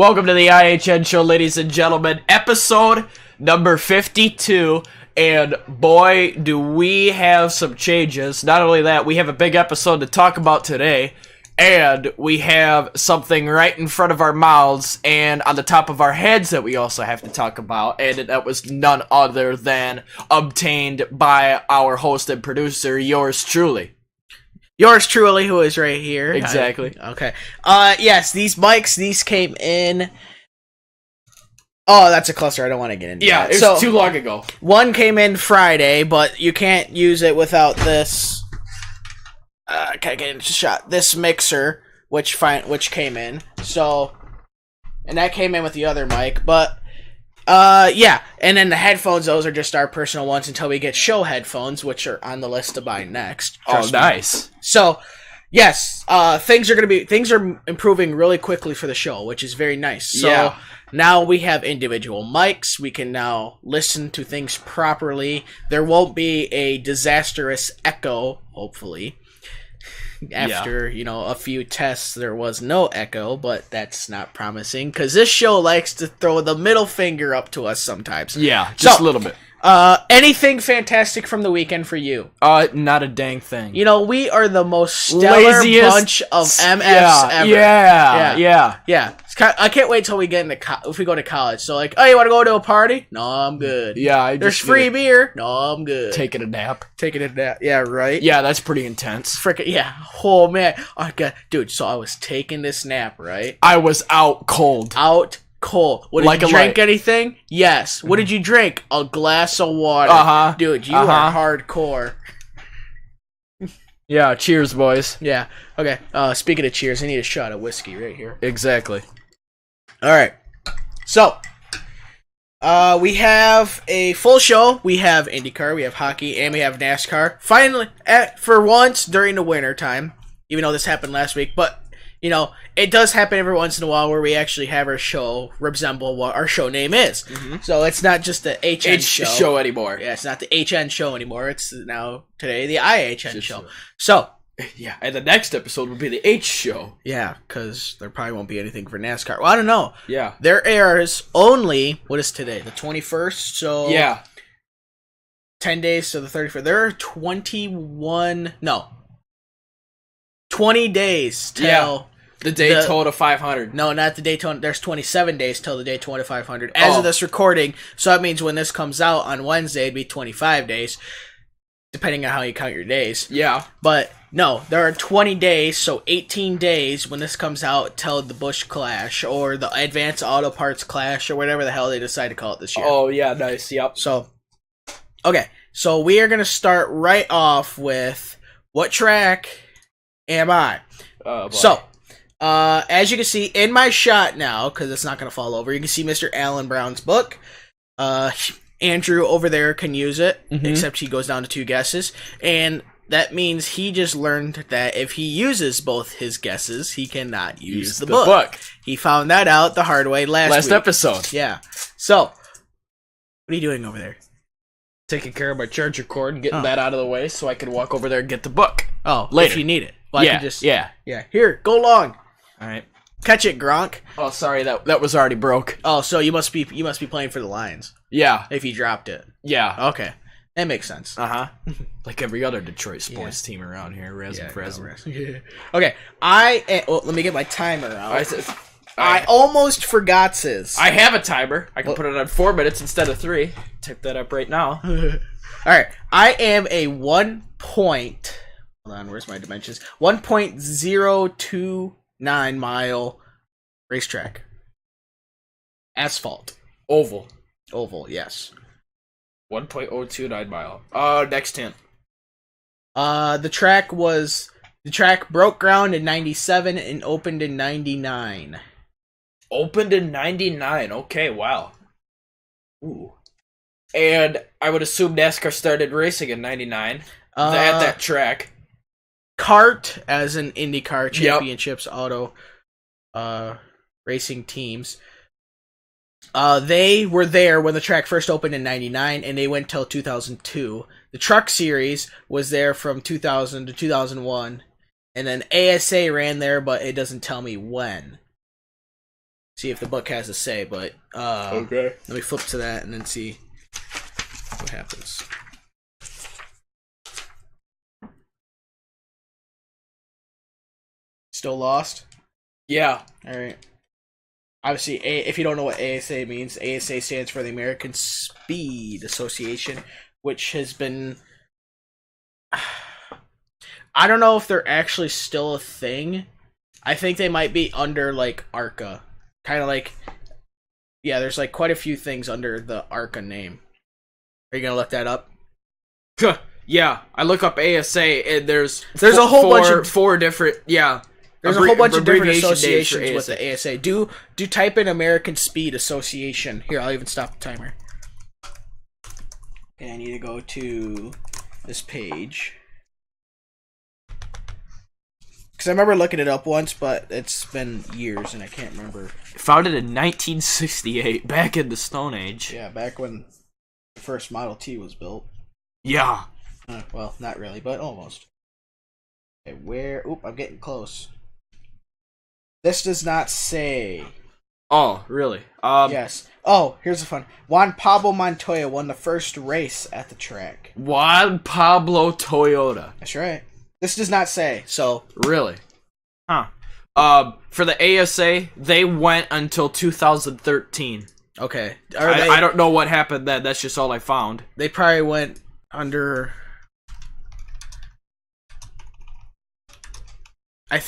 Welcome to the IHN show, ladies and gentlemen. Episode number 52. And boy, do we have some changes. Not only that, we have a big episode to talk about today. And we have something right in front of our mouths and on the top of our heads that we also have to talk about. And that was none other than obtained by our host and producer, yours truly. Yours truly, who is right here. Exactly. Okay. Yes, these mics, these came in. Oh, that's a cluster. I don't want to get into that. Yeah, it was too long ago. One came in Friday, but you can't use it without this. Can I get a shot? This mixer, which came in. So, and that came in with the other mic, but. Yeah, and then the headphones, those are just our personal ones until we get show headphones, which are on the list to buy next. Oh, nice. So, yes, things are improving really quickly for the show, which is very nice. So, yeah. Now we have individual mics. We can now listen to things properly. There won't be a disastrous echo, hopefully. After, a few tests, there was no echo, but that's not promising, because this show likes to throw the middle finger up to us sometimes. Yeah, just a little bit. Anything fantastic from the weekend for you? Not a dang thing. We are the most stellar bunch of MFs ever. Yeah. I can't wait till we get if we go to college. So oh, you want to go to a party? No, I'm good. Yeah, there's free beer. No, I'm good. Taking a nap. Yeah, right. Yeah, that's pretty intense. Frickin' yeah. Oh man, dude. So I was taking this nap, right? I was out cold. What did you drink? Anything? Yes. What did you drink? A glass of water. Dude, you are hardcore. Yeah, cheers, boys. Yeah. Okay. Speaking of cheers, I need a shot of whiskey right here. Exactly. All right. So, we have a full show. We have IndyCar, we have hockey, and we have NASCAR. Finally, for once during the winter time, even though this happened last week, but it does happen every once in a while where we actually have our show resemble what our show name is. Mm-hmm. So it's not just the HN show anymore. Yeah, it's not the HN show anymore. It's now today the IHN show. So yeah, and the next episode will be the H show. Yeah, because there probably won't be anything for NASCAR. Well, I don't know. Yeah, there airs only what is today, the 21st. So yeah, 10 days to the 31st. There are 20 days till the Daytona 500. No, not the Daytona. There's 27 days till the Daytona 500 as of this recording. So that means when this comes out on Wednesday, it'd be 25 days, depending on how you count your days. Yeah. But no, there are 20 days, so 18 days when this comes out till the Busch Clash or the Advanced Auto Parts Clash or whatever the hell they decide to call it this year. Oh, yeah, nice. Yep. So, okay. So we are going to start right off with what track am I? So, as you can see in my shot now, because it's not going to fall over, you can see Mr. Allan Brown's book. Andrew over there can use it, except he goes down to 2 guesses. And that means he just learned that if he uses both his guesses, he cannot use the book. He found that out the hard way last week. Episode. Yeah. So, what are you doing over there? Taking care of my charger cord and getting that out of the way so I can walk over there and get the book. Oh, later. If you need it. Well, yeah, I can just, yeah. Here, go long. All right. Catch it, Gronk. Oh, sorry, that was already broke. Oh, so you must be playing for the Lions. Yeah. If you dropped it. Yeah. Okay. That makes sense. Like every other Detroit sports team around here. Okay. Let me get my timer out. I almost forgot this. I have a timer. I can put it on 4 minutes instead of 3. Type that up right now. All right. I am a 1 point. Hold on. Where's my dimensions? 1.029 mile racetrack. Asphalt. Oval, yes. 1.029 mile. Next hint. The track broke ground in 97 and opened in 99. Opened in 99. Okay, wow. Ooh. And I would assume NASCAR started racing in 99 at that track. Kart, as in IndyCar Championships auto racing teams. They were there when the track first opened in 99, and they went till 2002. The Truck Series was there from 2000 to 2001, and then ASA ran there, but it doesn't tell me when. see if the book has a say, but okay. Let me flip to that and then see what happens. Still lost? Yeah. All right. Obviously, if you don't know what ASA means, ASA stands for the American Speed Association, which has been... I don't know if they're actually still a thing. I think they might be under, like, ARCA. Kind of like... Yeah, there's, like, quite a few things under the ARCA name. Are you going to look that up? Yeah, I look up ASA, and there's a whole bunch of... four different... Yeah. There's a whole bunch of different associations with the ASA. Do type in American Speed Association. Here, I'll even stop the timer. Okay, I need to go to this page. Because I remember looking it up once, but it's been years and I can't remember. Founded in 1968, back in the Stone Age. Yeah, back when the first Model T was built. Yeah. Well, not really, but almost. Okay, where... Oop, I'm getting close. This does not say. Oh, really? Yes. Oh, here's the fun. Juan Pablo Montoya won the first race at the track. Juan Pablo Toyota. That's right. This does not say, so... Really? Huh. For the ASA, they went until 2013. Okay. I don't know what happened then. That's just all I found. They probably went under... I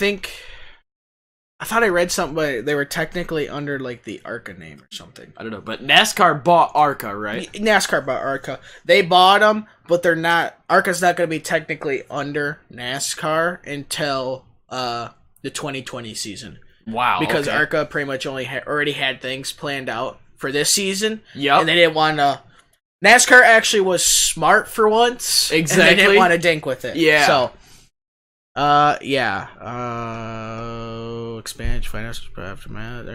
thought I read something, but they were technically under, like, the ARCA name or something. I don't know, but NASCAR bought ARCA, right? NASCAR bought ARCA. They bought them, but they're not... ARCA's not going to be technically under NASCAR until the 2020 season. Wow, because okay. ARCA pretty much already had things planned out for this season. Yep. And they didn't want to... NASCAR actually was smart for once. Exactly. And they didn't want to dink with it. Yeah. So... yeah. Expansion, financial aftermath.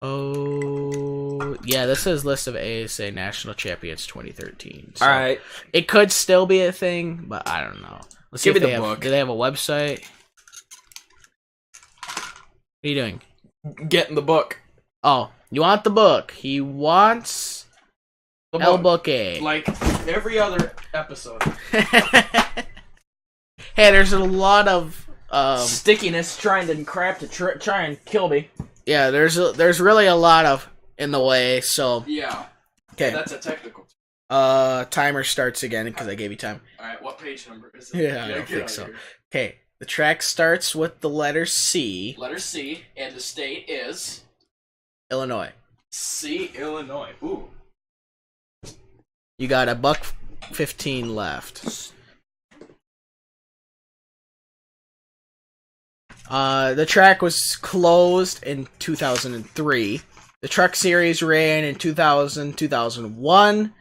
Oh, yeah. This is list of ASA national champions 2013. So all right. It could still be a thing, but I don't know. Let's Give see me if the book. Do they have a website? What are you doing? Getting the book. Oh, you want the book? He wants the El Book. Like every other episode. Hey, there's a lot of stickiness trying to try and kill me. Yeah, there's really a lot of in the way. So yeah, okay, that's a technical. Timer starts again because I gave you time. All right, what page number is it? Yeah, I don't think so. Okay, the track starts with the letter C. Letter C, and the state is Illinois. C, Illinois. Ooh. You got $1.15 left. The track was closed in 2003. The truck series ran in 2000, 2001.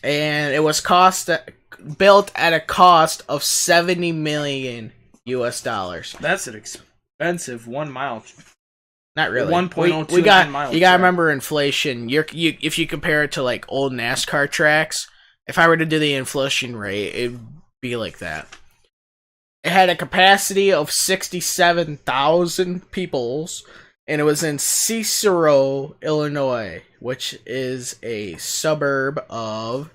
And it was built at a cost of $70 million US. That's an expensive 1 mile. Not really. 1.02 we got miles. You gotta remember inflation. If you compare it to like old NASCAR tracks, if I were to do the inflation rate, it'd be like that. It had a capacity of 67,000 people, and it was in Cicero, Illinois, which is a suburb of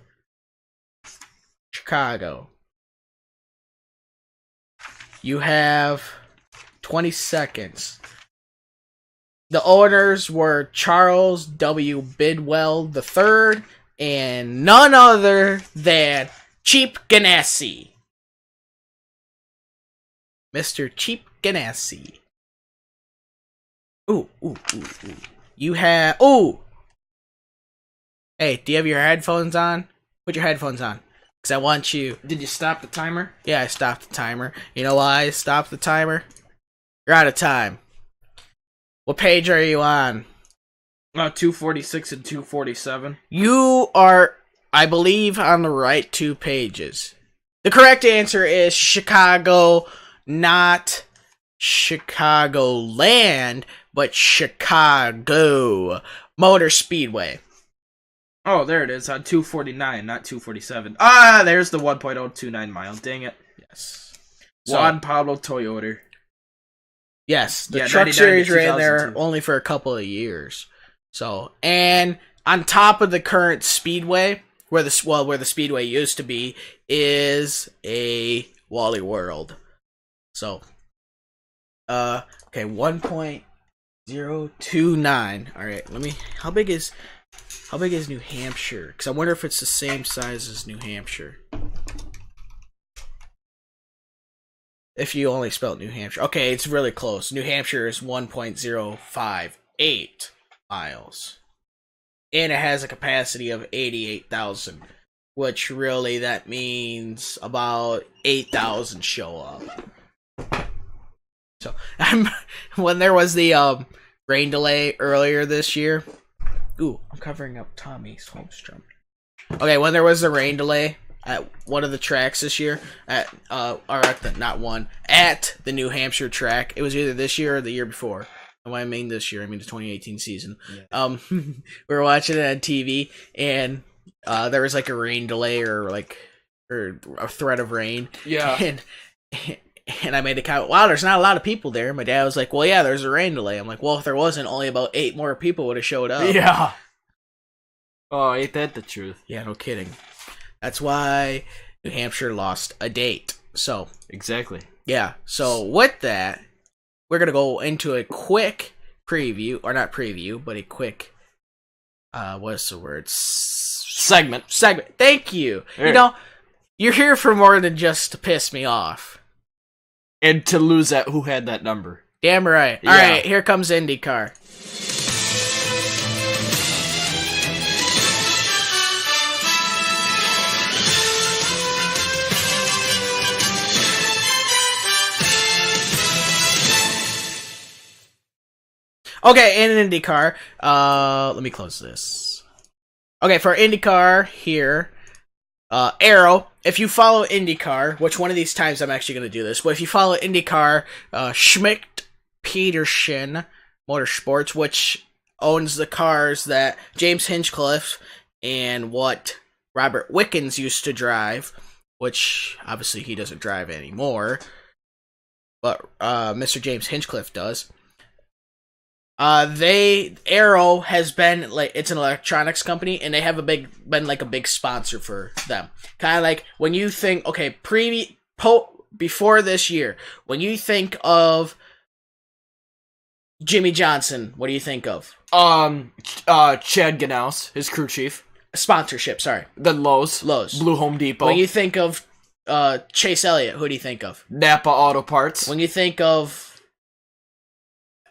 Chicago. You have 20 seconds. The owners were Charles W. Bidwell III and none other than Chip Ganassi. Mr. Chip Ganassi. Ooh. You have... Ooh! Hey, do you have your headphones on? Put your headphones on. Because I want you... Did you stop the timer? Yeah, I stopped the timer. You know why I stopped the timer? You're out of time. What page are you on? 246 and 247. You are, I believe, on the right 2 pages. The correct answer is Chicago, not Chicagoland, but Chicago Motor Speedway. Oh, there it is, on 249, not 247. Ah, there's the 1.029 mile. Dang it. Yes. Juan Pablo Toyota. Yes, the Truck Series ran there only for a couple of years. So, and on top of the current Speedway, where the Speedway used to be, is a Wally World. So, okay, 1.029. All right, how big is New Hampshire? Because I wonder if it's the same size as New Hampshire. If you only spelled New Hampshire. Okay, it's really close. New Hampshire is 1.058 miles. And it has a capacity of 88,000. Which really, that means about 8,000 show up. So, when there was the rain delay earlier this year... Ooh, I'm covering up Tommy's Holmstrom. Okay, when there was the rain delay... at one of the tracks this year, at the New Hampshire track. It was either this year or the year before. And when I mean this year, I mean the 2018 season. Yeah. We were watching it on TV, and there was like a rain delay or a threat of rain. Yeah. And I made a comment, wow, there's not a lot of people there. My dad was like, well, yeah, there's a rain delay. I'm like, well, if there wasn't, only about 8 more people would have showed up. Yeah. Oh, ain't that the truth? Yeah, no kidding. That's why New Hampshire lost a date. So exactly. Yeah. So with that, we're gonna go into a quick preview, or not preview, but a quick what's the word? Segment. Thank you. Right. You know, you're here for more than just to piss me off. And to lose that who had that number. Damn right. Yeah. Alright, here comes IndyCar. Okay, in IndyCar, let me close this. Okay, for IndyCar here, Arrow, if you follow IndyCar, which one of these times I'm actually going to do this, but if you follow IndyCar, Schmidt-Peterson Motorsports, which owns the cars that James Hinchcliffe and what Robert Wickens used to drive, which obviously he doesn't drive anymore, but Mr. James Hinchcliffe does. Arrow has been it's an electronics company, and they have been a big sponsor for them. Kind of like when you think, okay, before this year, when you think of Jimmy Johnson, what do you think of? Chad Ganaus, his crew chief. Sponsorship, sorry. Then Lowe's. Blue Home Depot. When you think of Chase Elliott, who do you think of? Napa Auto Parts. When you think of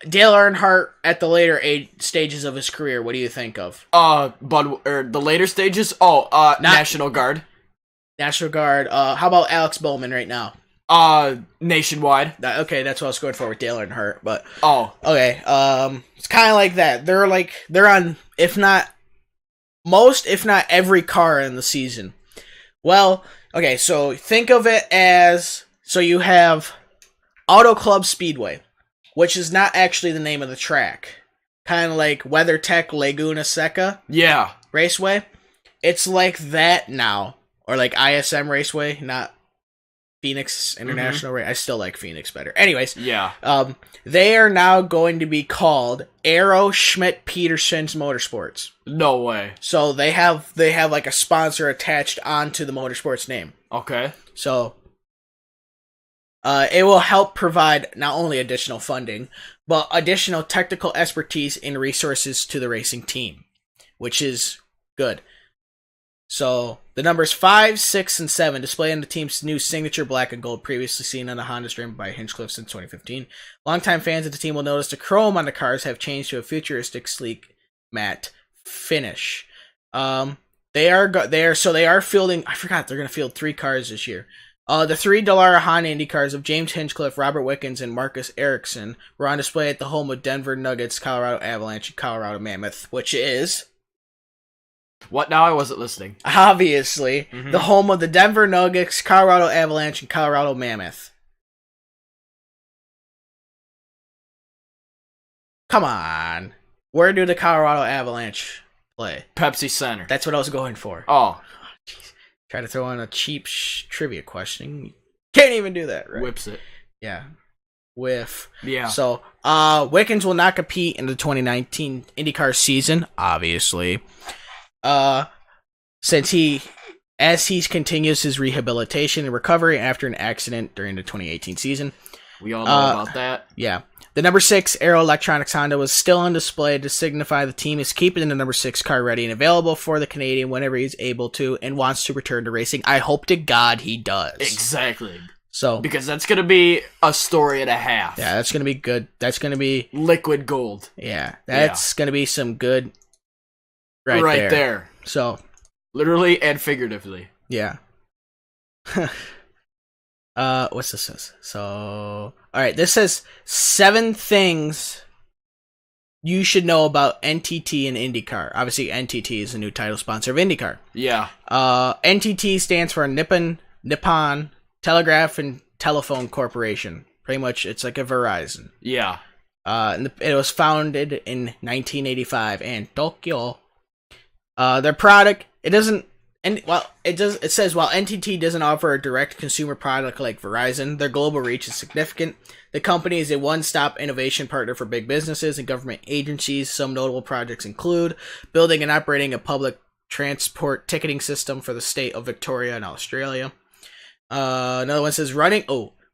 Dale Earnhardt at the later stages of his career, what do you think of? The later stages? National Guard. National Guard. How about Alex Bowman right now? Nationwide. Okay, that's what I was going for with Dale Earnhardt, but okay. It's kind of like that. They're on, if not most, if not every car in the season. Well, okay, so think of it as, so you have Auto Club Speedway, which is not actually the name of the track. Kind of like WeatherTech Laguna Seca. Yeah. Raceway. It's like that now. Or like ISM Raceway, not Phoenix International Race. I still like Phoenix better. Anyways. Yeah. They are now going to be called Arrow Schmidt Peterson's Motorsports. No way. So they have like a sponsor attached onto the motorsports name. Okay. So it will help provide not only additional funding, but additional technical expertise and resources to the racing team, which is good. So the numbers 5, 6, and 7 display on the team's new signature black and gold, previously seen on the Honda stream by Hinchcliffe since 2015. Longtime fans of the team will notice the chrome on the cars have changed to a futuristic, sleek, matte finish. They are fielding. I forgot they're going to field 3 cars this year. The 3 Dallara Honda Indy cars of James Hinchcliffe, Robert Wickens, and Marcus Ericsson were on display at the home of Denver Nuggets, Colorado Avalanche, and Colorado Mammoth, which is... What now? I wasn't listening. Obviously, the home of the Denver Nuggets, Colorado Avalanche, and Colorado Mammoth. Come on. Where do the Colorado Avalanche play? Pepsi Center. That's what I was going for. Oh. Jeez. Try to throw in a cheap trivia question. Can't even do that, right? Whips it. Yeah. Whiff. Yeah. So, Wickens will not compete in the 2019 IndyCar season, obviously. Since he continues his rehabilitation and recovery after an accident during the 2018 season. We all know about that. Yeah. The number 6 Aero Electronics Honda was still on display to signify the team is keeping the number 6 car ready and available for the Canadian whenever he's able to and wants to return to racing. I hope to God he does. Exactly. So, because that's going to be a story and a half. Yeah, that's going to be good. That's going to be liquid gold. Yeah, that's going to be some good right there. So, literally and figuratively. Yeah. What's this says? So, all right, this says 7 things you should know about NTT and IndyCar. Obviously, NTT is the new title sponsor of IndyCar. Yeah. NTT stands for Nippon Telegraph and Telephone Corporation. Pretty much, it's like a Verizon. Yeah. And it was founded in 1985 in Tokyo. Their product, it doesn't. And it says while NTT doesn't offer a direct consumer product like Verizon, their global reach is significant. The company is a one-stop innovation partner for big businesses and government agencies. Some notable projects include building and operating a public transport ticketing system for the state of Victoria in Australia. Another one says running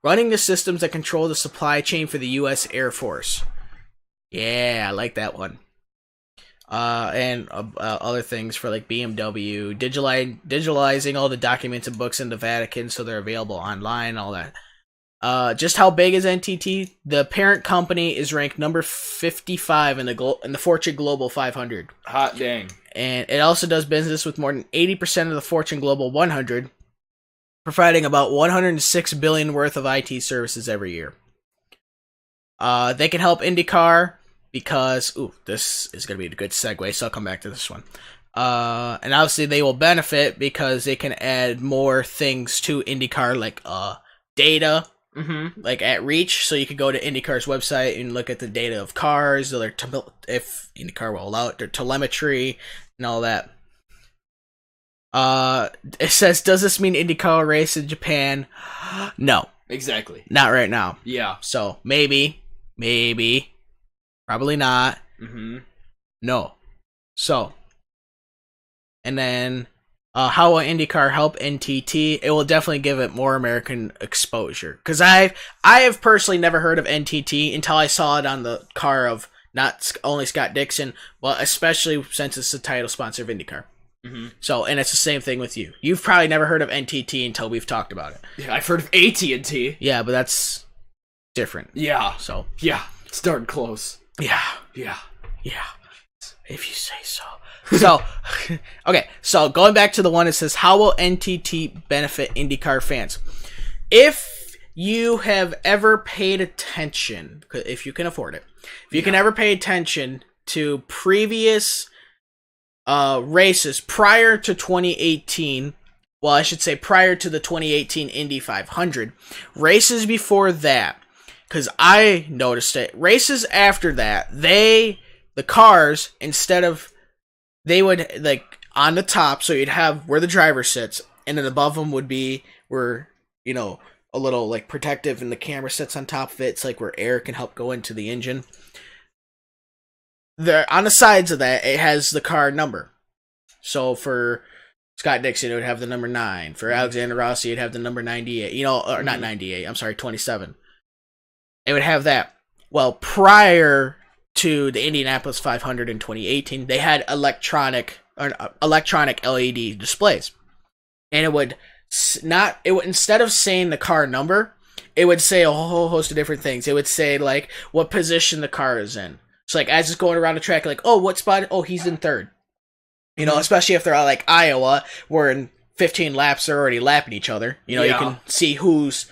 the systems that control the supply chain for the U.S. Air Force. Yeah, I like that one. And other things for like BMW, digitalizing all the documents and books in the Vatican so they're available online, all that. Just how big is NTT? The parent company is ranked number 55 in the Fortune Global 500. Hot dang. And it also does business with more than 80% of the Fortune Global 100, providing about $106 billion worth of IT services every year. They can help IndyCar because, this is going to be a good segue, so I'll come back to this one. And obviously they will benefit because they can add more things to IndyCar, like data, like at Reach. So you could go to IndyCar's website and look at the data of cars, if IndyCar will allow it, their telemetry, and all that. It says, does this mean IndyCar will race in Japan? No. Exactly. Not right now. Yeah. So, maybe. Probably not. No. So. And then, how will IndyCar help NTT? It will definitely give it more American exposure. Because I have personally never heard of NTT until I saw it on the car of not only Scott Dixon, well, especially since it's the title sponsor of IndyCar. So, and it's the same thing with you. You've probably never heard of NTT until we've talked about it. Yeah, I've heard of AT&T. Yeah, but that's different. Yeah. So. Yeah, it's darn close. Yeah. Yeah. If you say so. So, okay. So going back to the one that says, how will NTT benefit IndyCar fans? If you have ever paid attention, if you can afford it, if you can ever pay attention to previous races prior to 2018, well, I should say prior to the 2018 Indy 500, races before that, because I noticed it, races after that, the cars, instead of, they would, like, on the top, so you'd have where the driver sits, and then above them would be where, a little, like, protective, and the camera sits on top of it. It's like where air can help go into the engine. On the sides of that, it has the car number. So for Scott Dixon, it would have the number 9. For Alexander Rossi, it'd have the number 98. Or not 98, I'm sorry, 27. It would have that. Well, prior to the Indianapolis 500 in 2018, they had electronic LED displays. And it would instead of saying the car number, it would say a whole host of different things. It would say, like, what position the car is in. So, like, as it's going around the track, like, oh, what spot? Oh, he's in third. Especially if they're like Iowa, where in 15 laps they're already lapping each other. You can see who's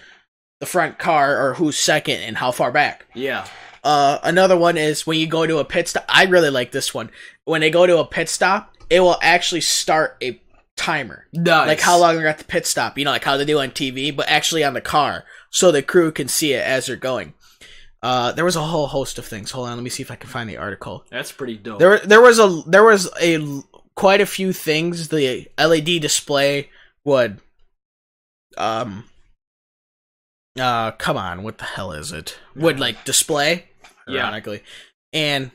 the front car or who's second and how far back. Yeah. Another one is when you go to a pit stop. I really like this one. When they go to a pit stop, it will actually start a timer. Nice. Like how long they're at the pit stop. Like how they do on TV, but actually on the car. So the crew can see it as they're going. There was a whole host of things. Hold on, let me see if I can find the article. That's pretty dope. There was quite a few things the LED display would Come on, what the hell is it? Would like display, ironically, and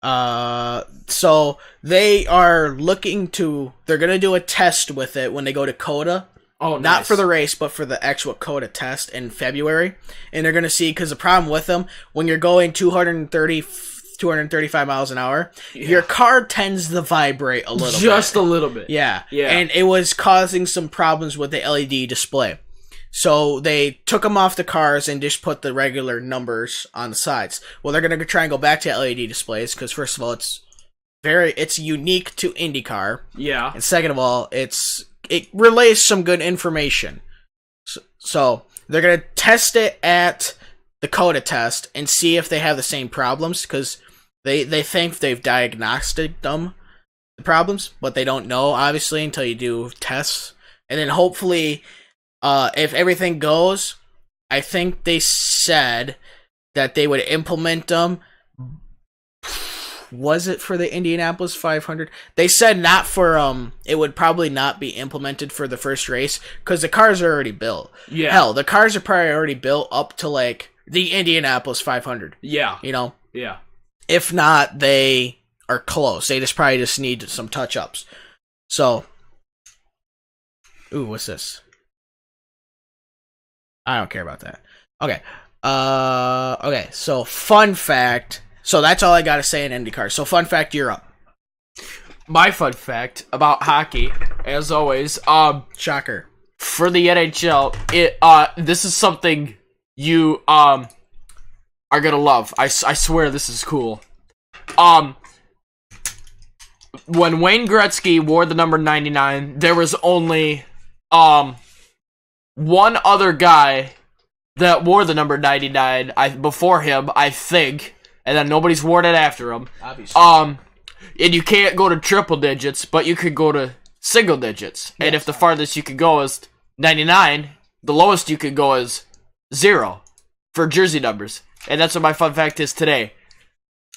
so they are they're gonna do a test with it when they go to COTA. Oh, nice. Not for the race, but for the actual COTA test in February. And they're going to see, because the problem with them, when you're going 235 miles an hour, your car tends to vibrate a little bit. Just a little bit. Yeah. And it was causing some problems with the LED display. So they took them off the cars and just put the regular numbers on the sides. Well, they're going to try and go back to LED displays, because first of all, it's unique to IndyCar. Yeah. And second of all, it relays some good information. So they're going to test it at the COTA test and see if they have the same problems, because they think they've diagnosed the problems, but they don't know, obviously, until you do tests. And then hopefully, if everything goes, I think they said that they would implement them. Was it for the Indianapolis 500? They said not for, it would probably not be implemented for the first race, because the cars are already built. Yeah. Hell, the cars are probably already built up to, like, the Indianapolis 500. Yeah. You know? Yeah. If not, they are close. They probably just need some touch-ups. So. Ooh, what's this? I don't care about that. Okay. Okay, so fun fact. So that's all I gotta say in IndyCar. So fun fact, you're up. My fun fact about hockey, as always, shocker. For the NHL, this is something you are gonna love. I swear this is cool. When Wayne Gretzky wore the number 99, there was only one other guy that wore the number 99 before him, I think. And then nobody's worn it after him. Obviously. And you can't go to triple digits, but you could go to single digits. Yes. And if the farthest you could go is 99, the lowest you could go is 0 for jersey numbers. And that's what my fun fact is today.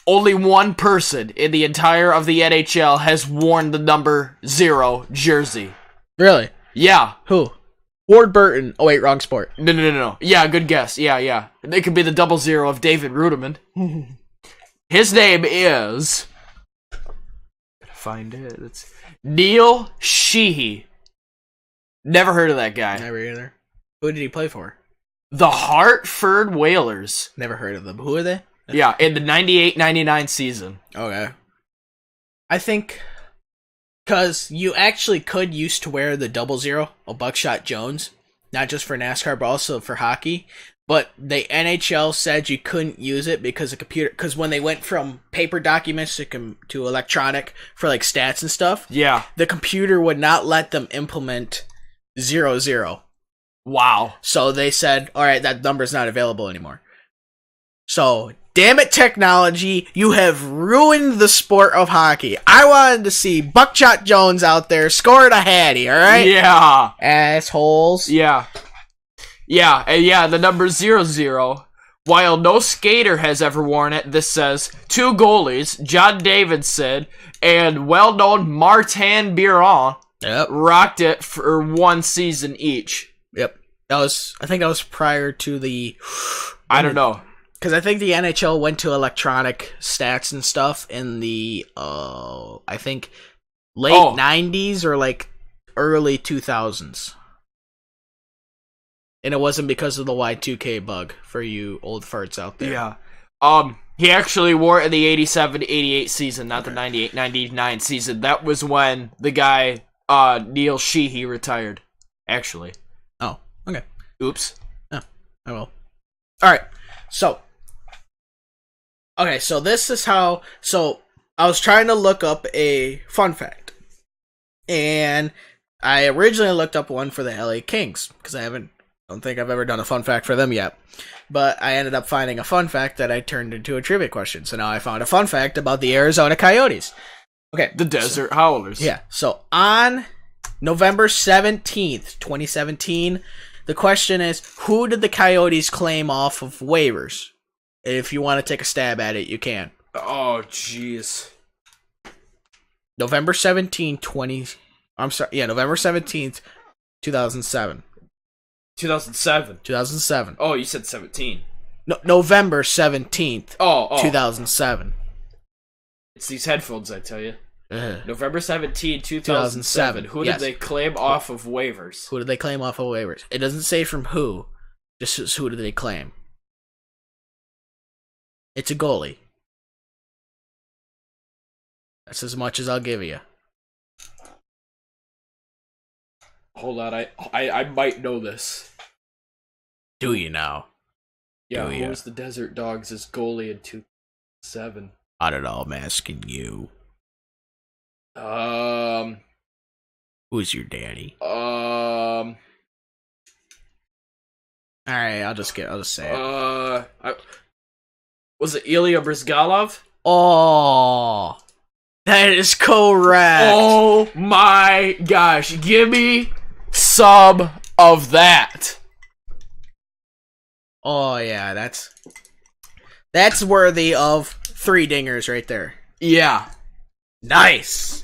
Only one person in the entire of the NHL has worn the number 0 jersey. Really? Yeah. Who? Ward Burton. Oh, wait, wrong sport. No. Yeah, good guess. Yeah. It could be the 00 of David Rudiman. His name is... Gotta find it. It's Neil Sheehy. Never heard of that guy. Never either. Who did he play for? The Hartford Whalers. Never heard of them. Who are they? Yeah, in the 98-99 season. Okay. I think... Because you actually could used to wear the 00 of Buckshot Jones, not just for NASCAR, but also for hockey. But the NHL said you couldn't use it because because when they went from paper documents to electronic for like stats and stuff, yeah, the computer would not let them implement 00. Wow. So they said, all right, that number's not available anymore. So, damn it, technology, you have ruined the sport of hockey. I wanted to see Buckshot Jones out there scoring a hattie, alright? Yeah. Assholes. Yeah. And the number 00, while no skater has ever worn it, this says, 2 goalies, John Davidson and well-known Martin Biron, rocked it for 1 season each. Yep. I think that was prior to the... I don't know. Because I think the NHL went to electronic stats and stuff in the, I think, late 90s or, like, early 2000s. And it wasn't because of the Y2K bug, for you old farts out there. Yeah. He actually wore it in the 87-88 season, not the 98-99 season. That was when the guy, Neil Sheehy, retired, actually. Oh, okay. Oops. Oh, I will. Alright, so... Okay, so this is how... So, I was trying to look up a fun fact. And I originally looked up one for the LA Kings, because I don't think I've ever done a fun fact for them yet. But I ended up finding a fun fact that I turned into a trivia question. So now I found a fun fact about the Arizona Coyotes. Okay. The Desert Howlers. Yeah, so on November 17th, 2017, the question is, who did the Coyotes claim off of waivers? If you want to take a stab at it, you can. Oh, jeez. November 17th, 2007. 2007. 2007. Oh, you said 17. No, November 17th, Oh. 2007. It's these headphones, I tell you. Uh, November 17, 2007. Who did they claim off of waivers? Who did they claim off of waivers? It doesn't say from who. Just who did they claim. It's a goalie. That's as much as I'll give you. Hold on, I might know this. Do you now? Yeah, who was the Desert Dogs' goalie in 2007? I don't know, I'm asking you. Who's your daddy? Alright, I'll just say it. Was it Ilya Brizgalov? Oh, that is correct. Oh my gosh, give me some of that. Oh yeah, that's worthy of 3 dingers right there. Yeah. Nice.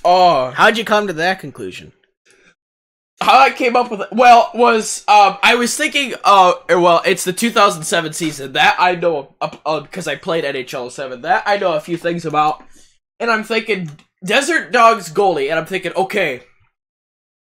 Oh, how'd you come to that conclusion? How I came up with it, I was thinking, it's the 2007 season. That I know, because I played NHL 07. That I know a few things about. And I'm thinking, Desert Dogs goalie, and I'm thinking, okay,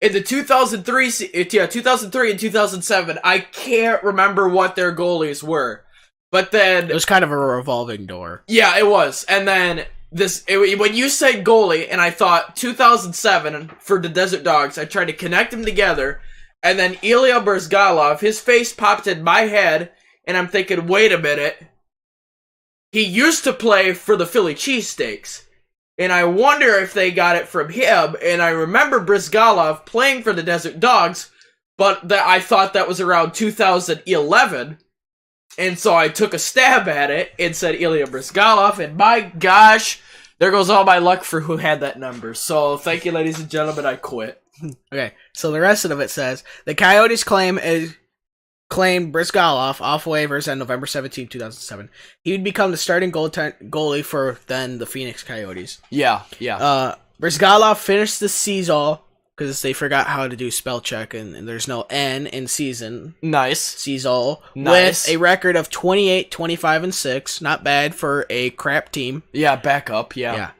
in the 2003 and 2007, I can't remember what their goalies were. But then... It was kind of a revolving door. Yeah, it was. And then... when you said goalie, and I thought 2007 for the Desert Dogs, I tried to connect them together, and then Ilya Brizgalov, his face popped in my head, and I'm thinking, wait a minute, he used to play for the Philly Cheesesteaks, and I wonder if they got it from him, and I remember Brizgalov playing for the Desert Dogs, but I thought that was around 2011, and so I took a stab at it and said Ilya Brizgalov, and my gosh, there goes all my luck for who had that number. So thank you, ladies and gentlemen, I quit. Okay, so the rest of it says, the Coyotes claimed Brizgalov off waivers on November 17, 2007. He would become the starting goalie for then the Phoenix Coyotes. Yeah. Brizgalov finished the season, because they forgot how to do spell check, and there's no N in season. Nice. Season. Nice. With a record of 28, 25, and 6. Not bad for a crap team. Yeah, backup, yeah.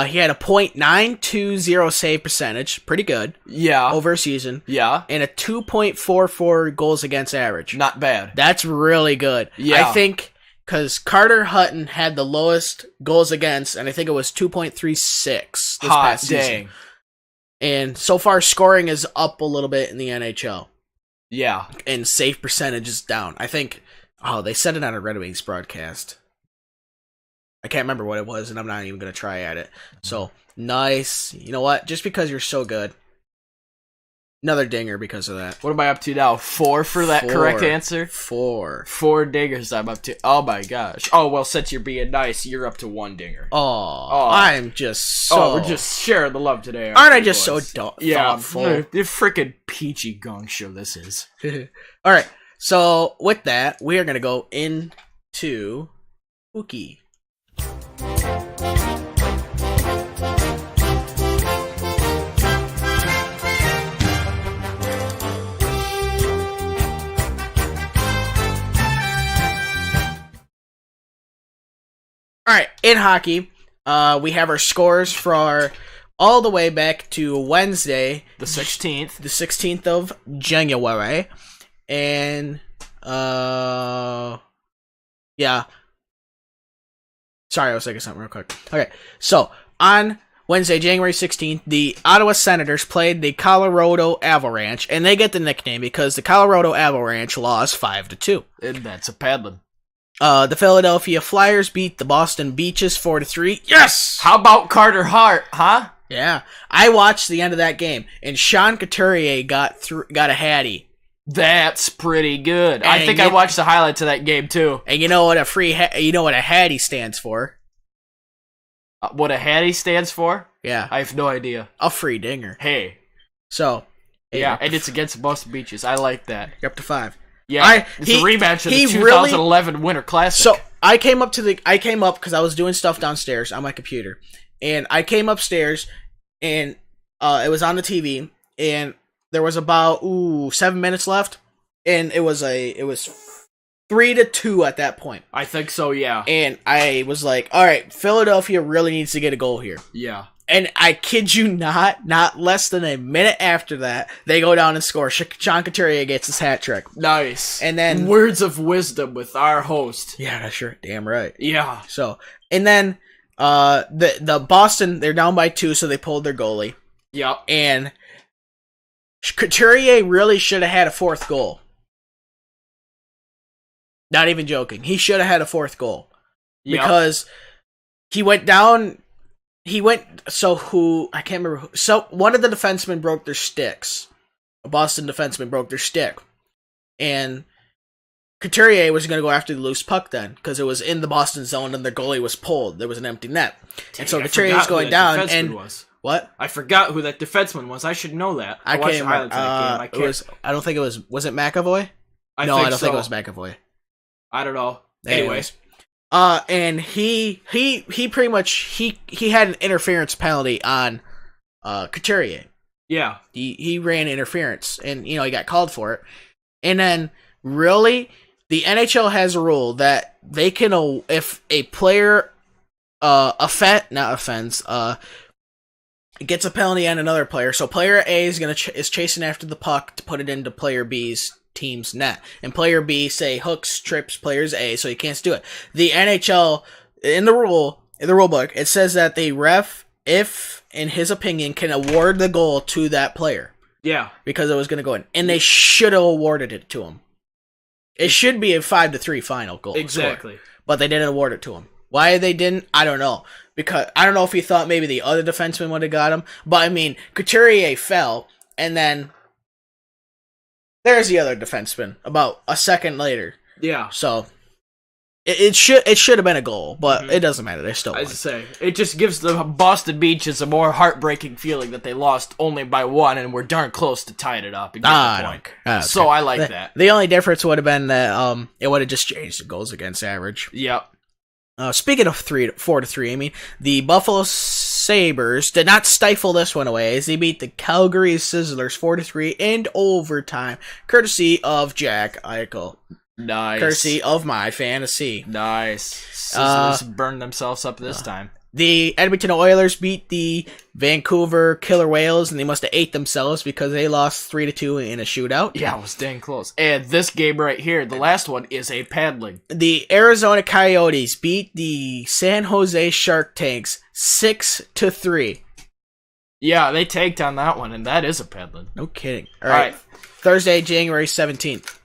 He had a .920 save percentage. Pretty good. Yeah. Over a season. Yeah. And a 2.44 goals against average. Not bad. That's really good. Yeah. I think, because Carter Hutton had the lowest goals against, and I think it was 2.36 this past season. And so far, scoring is up a little bit in the NHL. Yeah. And save percentage is down. I think, they said it on a Red Wings broadcast. I can't remember what it was, and I'm not even going to try at it. So, nice. You know what? Just because you're so good. Another dinger because of that. What am I up to now? 4 for that correct answer? 4. 4 dingers I'm up to. Oh my gosh. Oh, well, since you're being nice, you're up to 1 dinger. Oh. I'm just so... Oh, we're just sharing the love today. Aren't I just so yeah, thoughtful? The freaking peachy gong show this is. Alright, so with that, we are going to go into Wookie. Alright, in hockey, we have our scores for all the way back to Wednesday. The 16th. The 16th of January. And, yeah. Sorry, I was thinking something real quick. Okay, so, on Wednesday, January 16th, the Ottawa Senators played the Colorado Avalanche, and they get the nickname because the Colorado Avalanche lost 5-2. And that's a paddling. The Philadelphia Flyers beat the Boston Beaches 4-3. Yes! How about Carter Hart, huh? Yeah. I watched the end of that game, and Sean Couturier got a hattie. That's pretty good. And I think I watched the highlights of that game too. And you know what a hattie stands for? What a hattie stands for? Yeah. I have no idea. A free dinger. Hey. So. Yeah, and it's against Boston Beaches. I like that. You're up to 5. Yeah, it's a rematch of the 2011 Winter Classic. So I came up because I was doing stuff downstairs on my computer, and I came upstairs, and it was on the TV, and there was about 7 minutes left, and it was 3-2 at that point. I think so, yeah. And I was like, all right, Philadelphia really needs to get a goal here. Yeah. And I kid you not less than a minute after that, they go down and score. Sean Couturier gets his hat trick. Nice. And then words of wisdom with our host. Yeah, that's sure. Damn right. Yeah. So, and then the Boston, they're down by 2, so they pulled their goalie. Yep. And Couturier really should have had a 4th goal. Not even joking. He should have had a 4th goal. Yep. Because he went down. I can't remember who. So, one of the defensemen broke their sticks. A Boston defenseman broke their stick. And Couturier was going to go after the loose puck then, because it was in the Boston zone and the goalie was pulled. There was an empty net. And so Couturier was going down and... What? I forgot who that defenseman was. I should know that. I watched the highlights of that game. I don't think it was... Was it McAvoy? I don't think it was McAvoy. I don't know. Anyways. And he pretty much he had an interference penalty on Couturier. Yeah. He ran interference and he got called for it. And then really the NHL has a rule that they can if a player gets a penalty on another player. So player A is chasing after the puck to put it into player B's team's net, and player B hooks trips players A, so he can't do it. The NHL in the rule book, it says that the ref, if in his opinion, can award the goal to that player. Yeah, because it was going to go in, and they should have awarded it to him. It should be a 5-3 final goal. Exactly, score, but they didn't award it to him. Why they didn't, I don't know. Because I don't know if he thought maybe the other defenseman would have got him, but I mean, Couturier fell, and then there's the other defenseman about a second later. Yeah. So it should have been a goal, but it doesn't matter. They still won. As I say, it just gives the Boston Beaches a more heartbreaking feeling that they lost only by 1 and were darn close to tying it up and getting the point. So I like that. The only difference would have been that it would have just changed the goals against average. Yep. Speaking of 4-3, I mean, the Buffalo Sabres did not stifle this one away as they beat the Calgary Sizzlers 4-3 in overtime, courtesy of Jack Eichel. Nice. Courtesy of my fantasy. Nice. Sizzlers burned themselves up this time. The Edmonton Oilers beat the Vancouver Killer Whales, and they must have ate themselves because they lost 3-2 in a shootout. Yeah, it was dang close. And this game right here, the last one, is a paddling. The Arizona Coyotes beat the San Jose Shark Tanks 6-3. Yeah, they tanked on that one, and that is a paddling. No kidding. All right. Thursday, January 17th.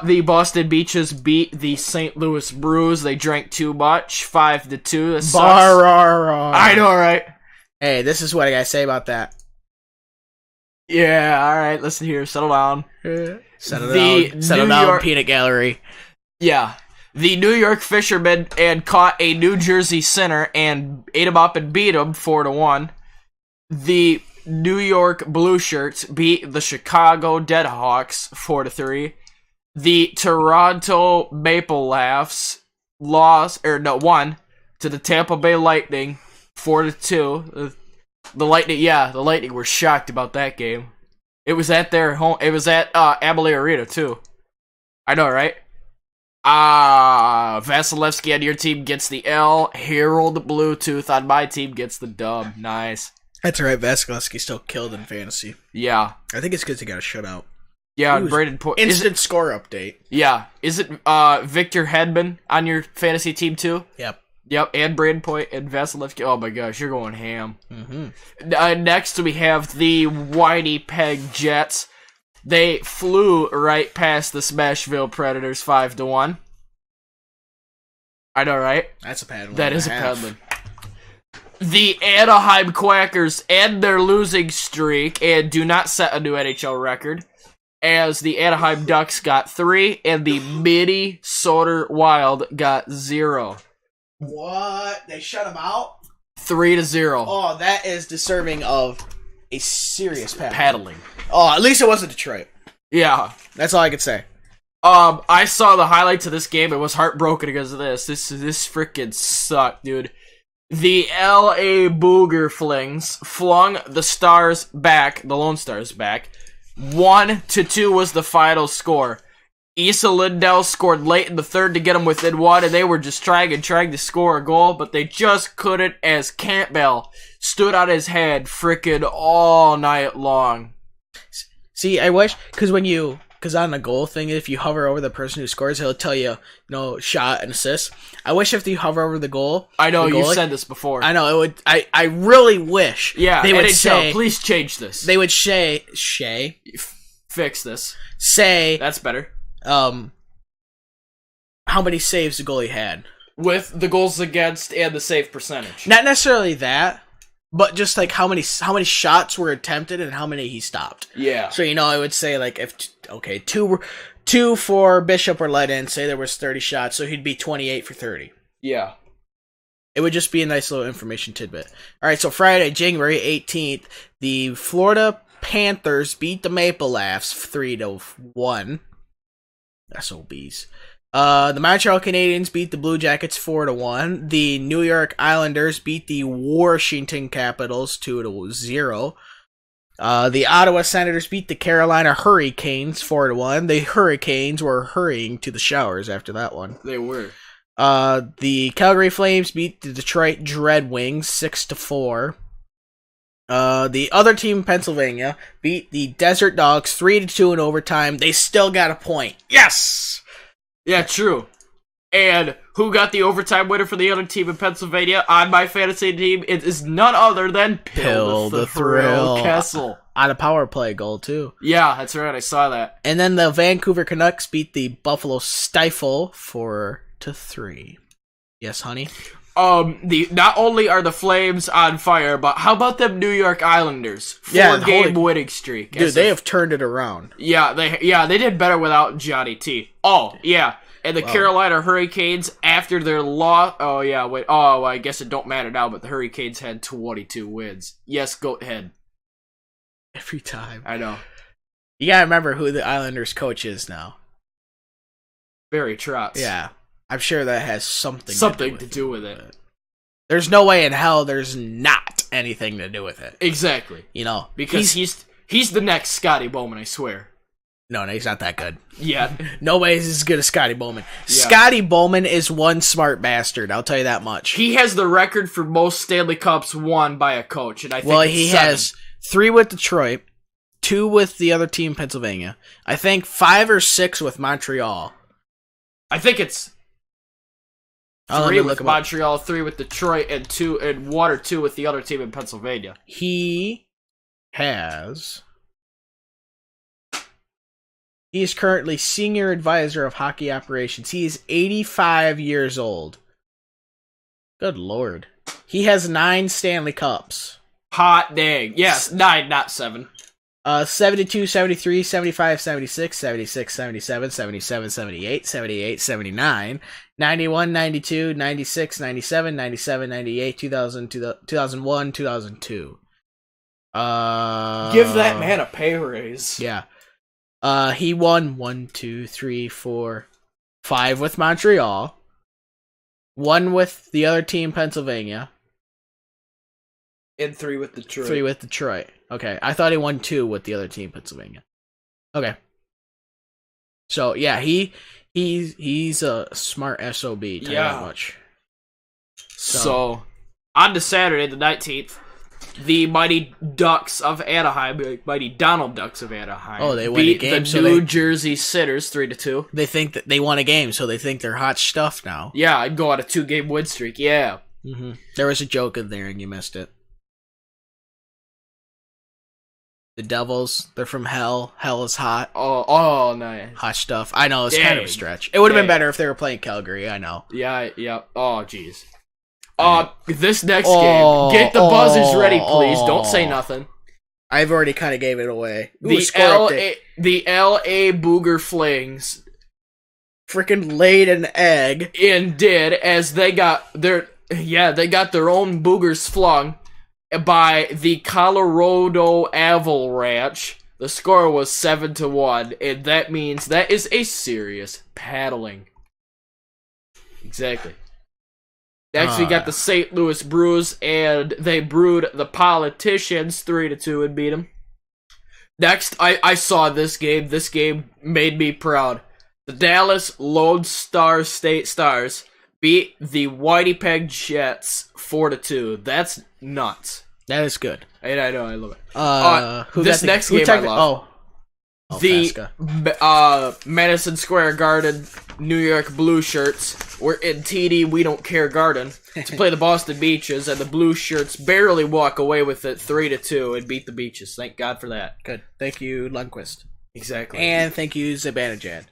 The Boston Beaches beat the St. Louis Blues. They drank too much, 5-2. This sucks. I know, right? Hey, this is what I gotta say about that. Yeah, all right. Listen here. Settle down. Settle down, Peanut Gallery. Yeah. The New York Fishermen and caught a New Jersey Center and ate him up and beat him 4-1. The New York Blue Shirts beat the Chicago Deadhawks 4-3. The Toronto Maple Laughs won to the Tampa Bay Lightning 4-2. The Lightning were shocked about that game. It was at their home. It was at Amalie Arena too. I know, right? Vasilevsky on your team gets the L. Harold Bluetooth on my team gets the dub. Nice. That's right. Vasilevsky still killed in fantasy. Yeah. I think it's because he got a shutout. Yeah, Braden Point. Instant score update. Yeah. Is it Victor Hedman on your fantasy team too? Yep. Yep, and Braden Point and Vasilevsky. Oh my gosh, you're going ham. Mm-hmm. Next we have the Winnipeg Jets. They flew right past the Smashville Predators 5-1. I know, right? That's a paddling. That is a paddling. The Anaheim Quackers end their losing streak and do not set a new NHL record, as the Anaheim Ducks got 3 and the Minnesota Wild got 0. What? They shut them out? 3-0. Oh, that is deserving of a serious paddling. Oh, at least it wasn't Detroit. Yeah. That's all I could say. I saw the highlights of this game and was heartbroken because of this. This freaking sucked, dude. The L.A. Booger Flings flung the Stars back, the Lone Stars back. 1-2 was the final score. Issa Lindell scored late in the third to get them within one, and they were just trying to score a goal, but they just couldn't, as Campbell stood on his head frickin' all night long. See, I wish, because on the goal thing, if you hover over the person who scores, it'll tell you, shot and assist. I wish if you hover over the goal. I know, you've said this before. I know, it would. I really wish. Yeah, they would NHL, say, please change this. They would fix this. Say. That's better. How many saves the goalie had. With the goals against and the save percentage. Not necessarily that. But just like how many shots were attempted and how many he stopped. Yeah. So I would say like if two for Bishop were let in, say there was 30 shots, so he'd be 28 for 30. Yeah. It would just be a nice little information tidbit. All right, so Friday, January 18th, the Florida Panthers beat the Maple Leafs 3-1. SOBs. The Montreal Canadiens beat the Blue Jackets 4-1. The New York Islanders beat the Washington Capitals 2-0. The Ottawa Senators beat the Carolina Hurricanes 4-1. The Hurricanes were hurrying to the showers after that one. They were. The Calgary Flames beat the Detroit Red Wings 6-4. The other team in Pennsylvania beat the Desert Dogs 3-2 in overtime. They still got a point. Yes! Yeah, true. And who got the overtime winner for the other team in Pennsylvania on my fantasy team? It is none other than Pill the Thrill Kessel. On a power play goal, too. Yeah, that's right. I saw that. And then the Vancouver Canucks beat the Buffalo Stifle 4-3. Yes, honey? Not only are the Flames on fire, but how about them New York Islanders? 4-game winning streak. Dude, they have turned it around. Yeah, they did better without Johnny T. Oh, yeah. And the Carolina Hurricanes, after their loss... Oh, yeah, wait. Oh, I guess it don't matter now, but the Hurricanes had 22 wins. Yes, go ahead. Every time. I know. You gotta remember who the Islanders coach is now. Barry Trotz. Yeah. I'm sure that has something to do with it. There's no way in hell there's not anything to do with it. Exactly. Because he's the next Scotty Bowman, I swear. No, he's not that good. Yeah. Nobody's as good as Scotty Bowman. Yeah. Scotty Bowman is one smart bastard, I'll tell you that much. He has the record for most Stanley Cups won by a coach, and I think he has 3 with Detroit, 2 with the other team, Pennsylvania. I think 5 or 6 with Montreal. I think it's 3 with Montreal, 3 with Detroit, and 1 or 2 with the other team in Pennsylvania. He is currently senior advisor of hockey operations. He is 85 years old. Good lord. He has 9 Stanley Cups. Hot dang. Yes, 9, not 7. 72, 73, 75, 76, 76, 77, 77, 78, 78, 79, 91, 92, 96, 97, 97, 98, 2000, 2001, 2002. Give that man a pay raise. Yeah. He won 1, 2, 3, 4, 5 with Montreal. 1 with the other team, Pennsylvania. And 3 with Detroit. 3 with Detroit. Okay, I thought he won 2 with the other team, Pennsylvania. Okay. So yeah, he's a smart SOB. Tell you that much. So on to Saturday the 19th, the Mighty Ducks of Anaheim, Mighty Donald Ducks of Anaheim. Oh, they won a game. The New Jersey Sitters 3-2. They think that they won a game, so they think they're hot stuff now. Yeah, I'd go on a 2-game win streak. Yeah. Mm-hmm. There was a joke in there, and you missed it. The Devils, they're from hell. Hell is hot. Oh, nice. Hot stuff. I know, it's kind of a stretch. It would have been better if they were playing Calgary, I know. Yeah. Oh, jeez. This next game, get the buzzers ready, please. Don't say nothing. I've already kind of gave it away. The LA Booger Flings freaking laid an egg. And did, as they got their own boogers flung by the Colorado Avalanche. The score was 7-1, and that means that is a serious paddling. Exactly. Next, we got the St. Louis Brews, and they brewed the Politicians 3-2 and beat them. Next, I saw this game. This game made me proud. The Dallas Lone Star State Stars beat the Winnipeg Jets 4-2. That's nuts. That is good. And I know, I love it. This next game I love. The Madison Square Garden New York Blue Shirts were in TD We Don't Care Garden to play the Boston Beaches, and the Blue Shirts barely walk away with it 3-2 and beat the Beaches. Thank God for that. Good. Thank you, Lundqvist. Exactly. And thank you, Zibanejad.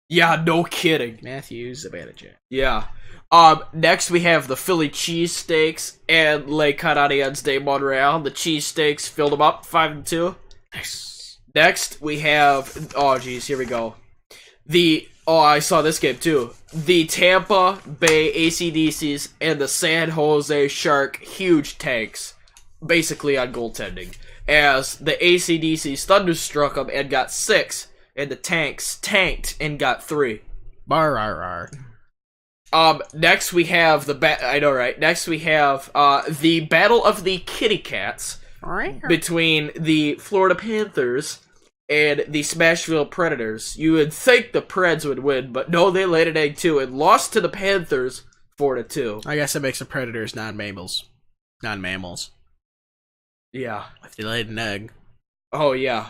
Yeah, no kidding. Matthew Zibanejad. Yeah. Next we have the Philly cheesesteaks and Les Canadiens de Montreal. The cheesesteaks filled them up 5-2. Nice. Next, we have... Oh, geez, here we go. I saw this game, too. The Tampa Bay AC/DCs and the San Jose Shark huge tanks, basically on goaltending, as the AC/DCs thunderstruck them and got 6, and the tanks tanked and got 3. Next, we have I know, right? Next, we have the Battle of the Kitty Cats between the Florida Panthers and the Smashville Predators. You would think the Preds would win, but no, they laid an egg too and lost to the Panthers 4-2. I guess it makes the Predators non-mammals. Yeah. If they laid an egg. Oh, yeah.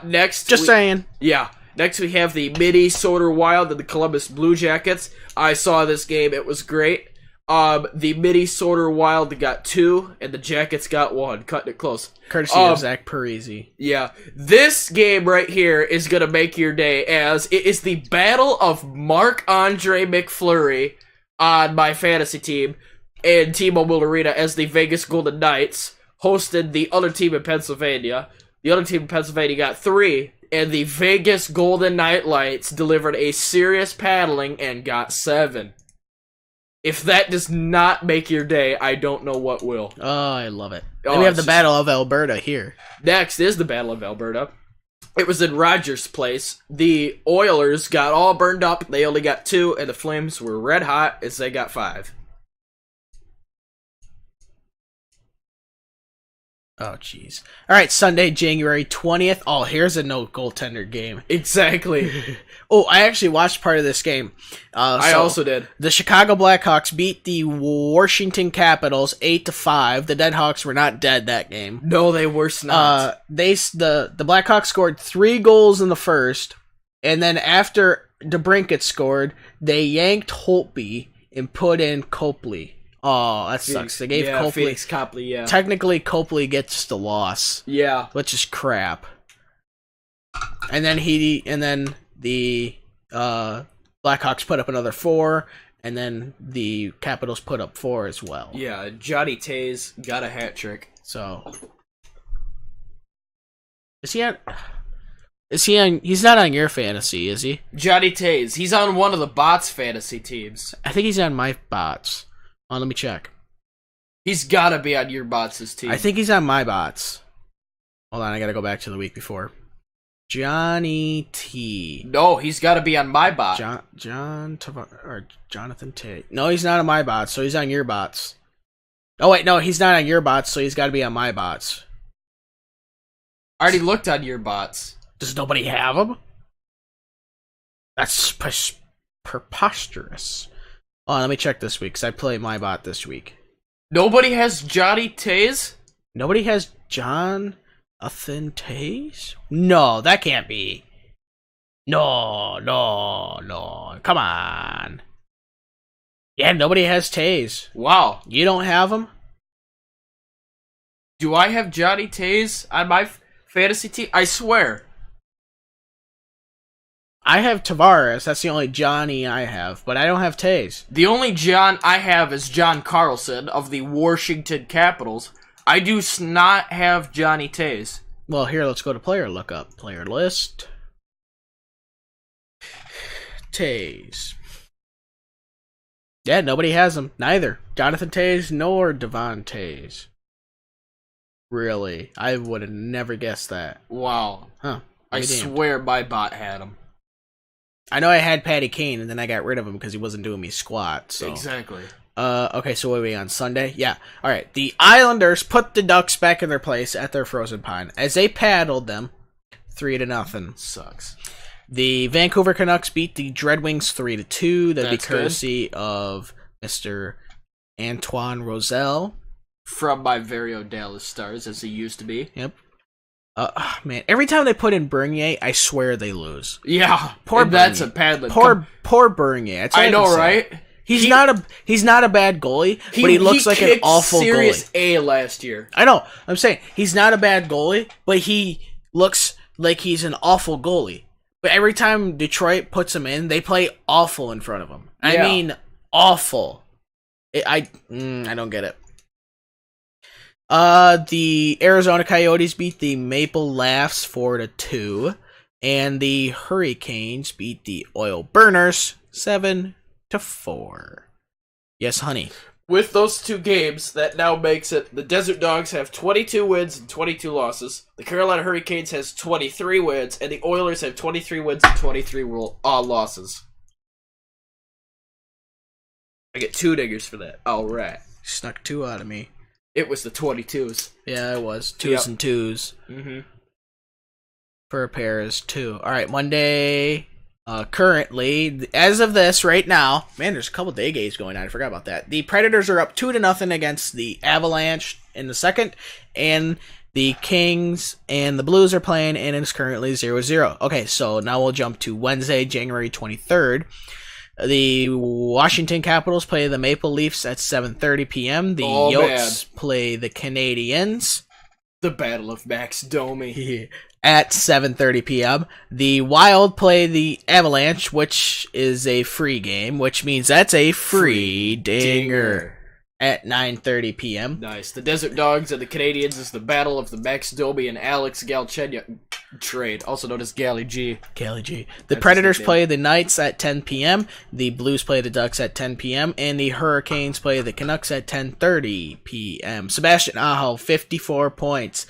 Next... Just saying. Yeah. Next we have the Minnesota Wild and the Columbus Blue Jackets. I saw this game. It was great. The Minnesota Wild got 2, and the Jackets got 1, cutting it close. Courtesy of Zach Parise. Yeah. This game right here is going to make your day, as it is the battle of Marc-Andre McFleury on my fantasy team and T-Mobile Arena as the Vegas Golden Knights hosted the other team in Pennsylvania. The other team in Pennsylvania got 3, and the Vegas Golden Knights delivered a serious paddling and got 7. If that does not make your day, I don't know what will. Oh, I love it. Then we have the Battle of Alberta here. Next is the Battle of Alberta. It was in Rogers Place. The Oilers got all burned up. They only got 2, and the Flames were red hot as they got 5. Oh, jeez. All right, Sunday, January 20th. Oh, here's a no goaltender game. Exactly. Oh, I actually watched part of this game. I also did. The Chicago Blackhawks beat the Washington Capitals 8-5. The Deadhawks were not dead that game. No, they were not. The Blackhawks scored 3 goals in the first, and then after DeBrincat scored, they yanked Holtby and put in Copley. Oh, that sucks. They gave Copley. Felix Copley, yeah. Technically, Copley gets the loss. Yeah. Which is crap. And then the Blackhawks put up another 4, and then the Capitals put up 4 as well. Yeah, Johnny Taze got a hat trick. So he's not on your fantasy, is he? Johnny Taze. He's on one of the bots fantasy teams. I think he's on my bots. Let me check. He's gotta be on your bots' team. I think he's on my bots. Hold on, I gotta go back to the week before. Johnny T. No, he's gotta be on my bot. Jonathan T. No, he's not on my bots, so he's on your bots. Oh wait, no, he's not on your bots, so he's gotta be on my bots. I already looked on your bots. Does nobody have him? That's preposterous. Oh, let me check this week, because I play my bot this week. Nobody has Johnny Taze? Nobody has Jonathan Taze? No, that can't be. No. Come on. Yeah, nobody has Taze. Wow. You don't have him? Do I have Johnny Taze on my fantasy team? I swear. I have Tavares. That's the only Johnny I have, but I don't have Taze. The only John I have is John Carlson of the Washington Capitals. I do not have Johnny Taze. Well, here, let's go to player lookup. Player list. Taze. Yeah, nobody has him. Neither Jonathan Taze nor Devon Taze. Really? I would have never guessed that. Wow. Huh. I swear my bot had him. I know I had Patty Kane, and then I got rid of him because he wasn't doing me squat. So. Exactly. Okay, so what are we on Sunday? Yeah. All right. The Islanders put the Ducks back in their place at their frozen pond as they paddled them 3-0. Sucks. The Vancouver Canucks beat the DredWings 3-2. That'd be That's courtesy of Mr. Antoine Rosell. From my very own Dallas Stars, as he used to be. Yep. Man, every time they put in Bernier, I swear they lose. Yeah, poor that's Bernier. a paddling. Poor Bernier. I know, right? He's not a bad goalie, but he looks like an awful serious goalie. A last year. I know. I'm saying he's not a bad goalie, but he looks like he's an awful goalie. But every time Detroit puts him in, they play awful in front of him. I mean, awful. I don't get it. The Arizona Coyotes beat the Maple Laughs 4-2, and the Hurricanes beat the Oil Burners 7-4. Yes, honey. With those two games, that now makes it the Desert Dogs have 22 wins and 22 losses. The Carolina Hurricanes has 23 wins, and the Oilers have 23 wins and 23 losses. I get 2 diggers for that. All right. Snuck 2 out of me. It was the 22s. Yeah, it was. 2s and 2s. Mm-hmm. For a pair is 2. All right, Monday. Currently, as of this right now, man, there's a couple day games going on. I forgot about that. The Predators are up 2-0 against the Avalanche in the second, and the Kings and the Blues are playing, and it's currently 0-0. Okay, so now we'll jump to Wednesday, January 23rd. The Washington Capitals play the Maple Leafs at 7:30 p.m. The Yotes play the Canadiens. The Battle of Max Domi. At 7:30 p.m. The Wild play the Avalanche, which is a free game, which means that's a free dinger. At 9:30 p.m. Nice. The Desert Dogs and the Canadiens is the Battle of the Max Domi and Alex Galchenyuk trade, also known as Gally G. Gally G. The Predators play the Knights at 10 p.m. The Blues play the Ducks at 10 p.m. And the Hurricanes play the Canucks at 10:30 p.m. Sebastian Aho, 54 points.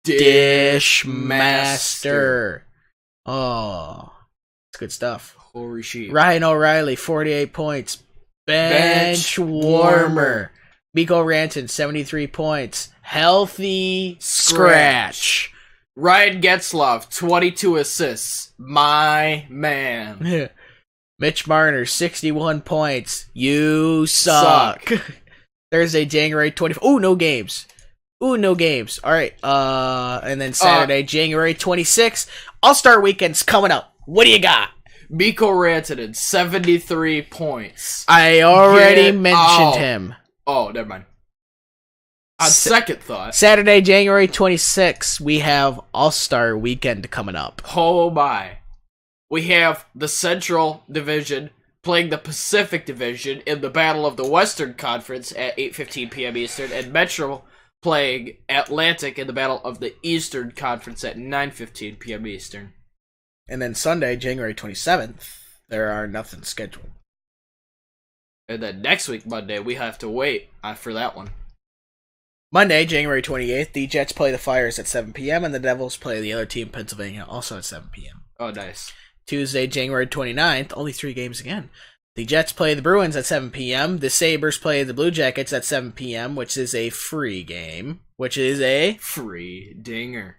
Dish Master. Oh, it's good stuff. Holy shit. Ryan O'Reilly, 48 points. Bench warmer. Mikko Rantanen, 73 points. Healthy scratch. Ryan Getzlaf, 22 assists. My man. Mitch Marner, 61 points. You suck. Thursday, January 24th. Oh, no games. All right. And then Saturday, January 26th. All-Star Weekend's coming up. What do you got? Mikko Rantanen, 73 points. I already mentioned him. Oh, never mind. On second thought. Saturday, January 26th, we have All-Star Weekend coming up. Oh my. We have the Central Division playing the Pacific Division in the Battle of the Western Conference at 8:15 p.m. Eastern, and Metro playing Atlantic in the Battle of the Eastern Conference at 9:15 p.m. Eastern. And then Sunday, January 27th, there are nothing scheduled. And then next week, Monday, we have to wait for that one. Monday, January 28th, the Jets play the Flyers at 7 p.m. and the Devils play the other team, Pennsylvania, also at 7 p.m. Oh, nice. Tuesday, January 29th, only 3 games again. The Jets play the Bruins at 7 p.m. The Sabres play the Blue Jackets at 7 p.m., which is a free game, which is a free dinger.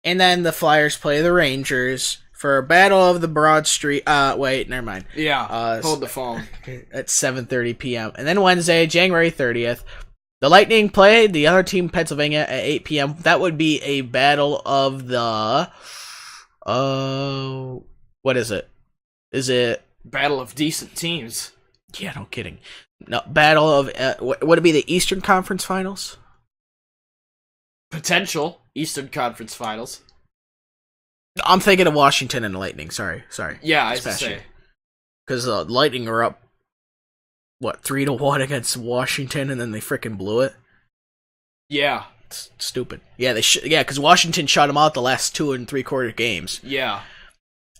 And then the Flyers play the Rangers for a Battle of the Broad Street. Wait, never mind. Yeah, hold the phone. At 7:30 p.m. And then Wednesday, January 30th, the Lightning play the other team, Pennsylvania, at 8 p.m. That would be a Battle of the... what is it? Is it... Battle of decent teams. Yeah, no kidding. No, Battle of... would it be the Eastern Conference Finals? Potential Eastern Conference Finals. I'm thinking of Washington and the Lightning. Sorry. Yeah, I was going to say. Because the Lightning are up, 3-1 against Washington, and then they freaking blew it? Yeah. It's stupid. Yeah, because Washington shot them out the last 2 3/4 games. Yeah.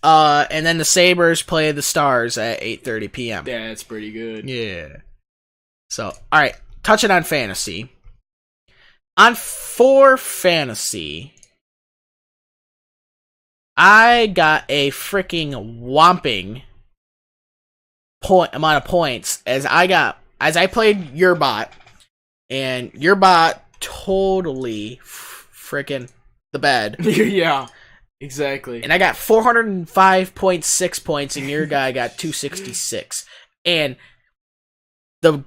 And then the Sabres play the Stars at 8:30 p.m. Yeah, that's pretty good. Yeah. So, all right, touching on fantasy. For fantasy, I got a freaking whomping amount of points as I played your bot, and your bot totally freaking the bed. Yeah, exactly. And I got 405.6 points, and your guy got 266. And the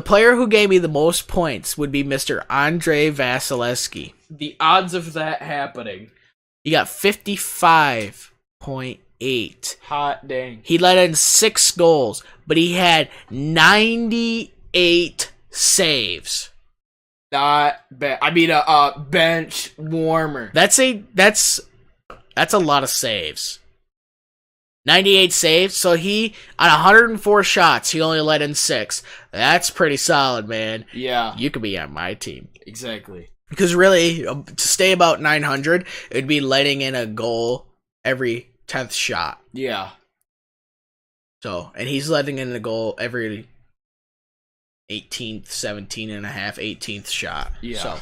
player who gave me the most points would be Mr. Andre Vasilevsky. The odds of that happening. He got 55.8. Hot dang. He let in 6 goals, but he had 98 saves. Not bad. I mean, a bench warmer. That's a lot of saves. 98 saves, so he, on 104 shots, he only let in 6. That's pretty solid, man. Yeah. You could be on my team. Exactly. Because really, to stay about 900, it would be letting in a goal every 10th shot. Yeah. So, and he's letting in a goal every 18th, 17 and a half, 18th shot. Yeah. So,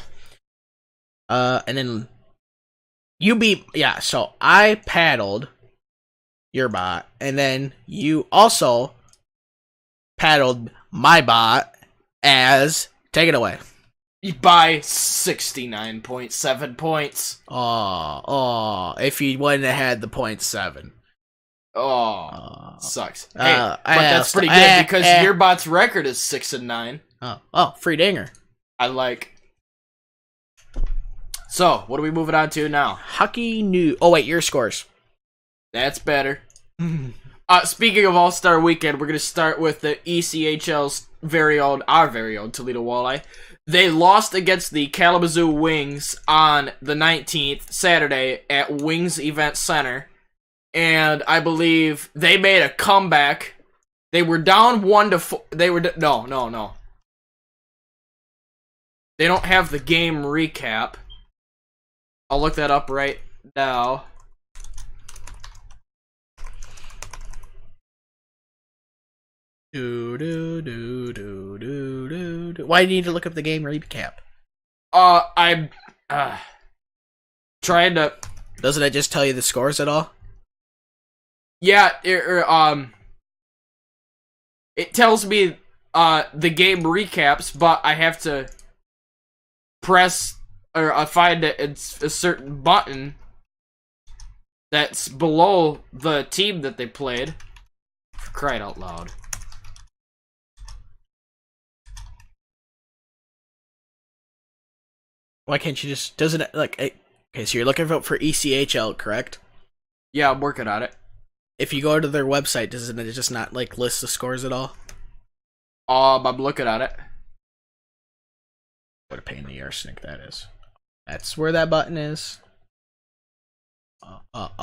and then so I paddled your bot, and then you also paddled my bot take it away. By 69.7 points. If you wouldn't have had the 0.7. Sucks. Hey, but that's pretty good because your bot's record is 6-9. Free dinger. I like. So, what are we moving on to now? Hockey news. Oh wait, your scores. That's better. Speaking of All-Star Weekend, we're going to start with the ECHL's our very own Toledo Walleye. They lost against the Kalamazoo Wings on the 19th, Saturday, at Wings Event Center. And I believe they made a comeback. They were down 1-4. No. They don't have the game recap. I'll look that up right now. Why do you need to look up the game recap? I'm trying to. Doesn't it just tell you the scores at all? Yeah, it tells me the game recaps, but I have to press or find a certain button that's below the team that they played. For crying out loud. Why can't you just... Doesn't it, like... Okay, so you're looking for ECHL, correct? Yeah, I'm working on it. If you go to their website, doesn't it just not, like, list the scores at all? I'm looking at it. What a pain in the arsenic that is. That's where that button is. Okay.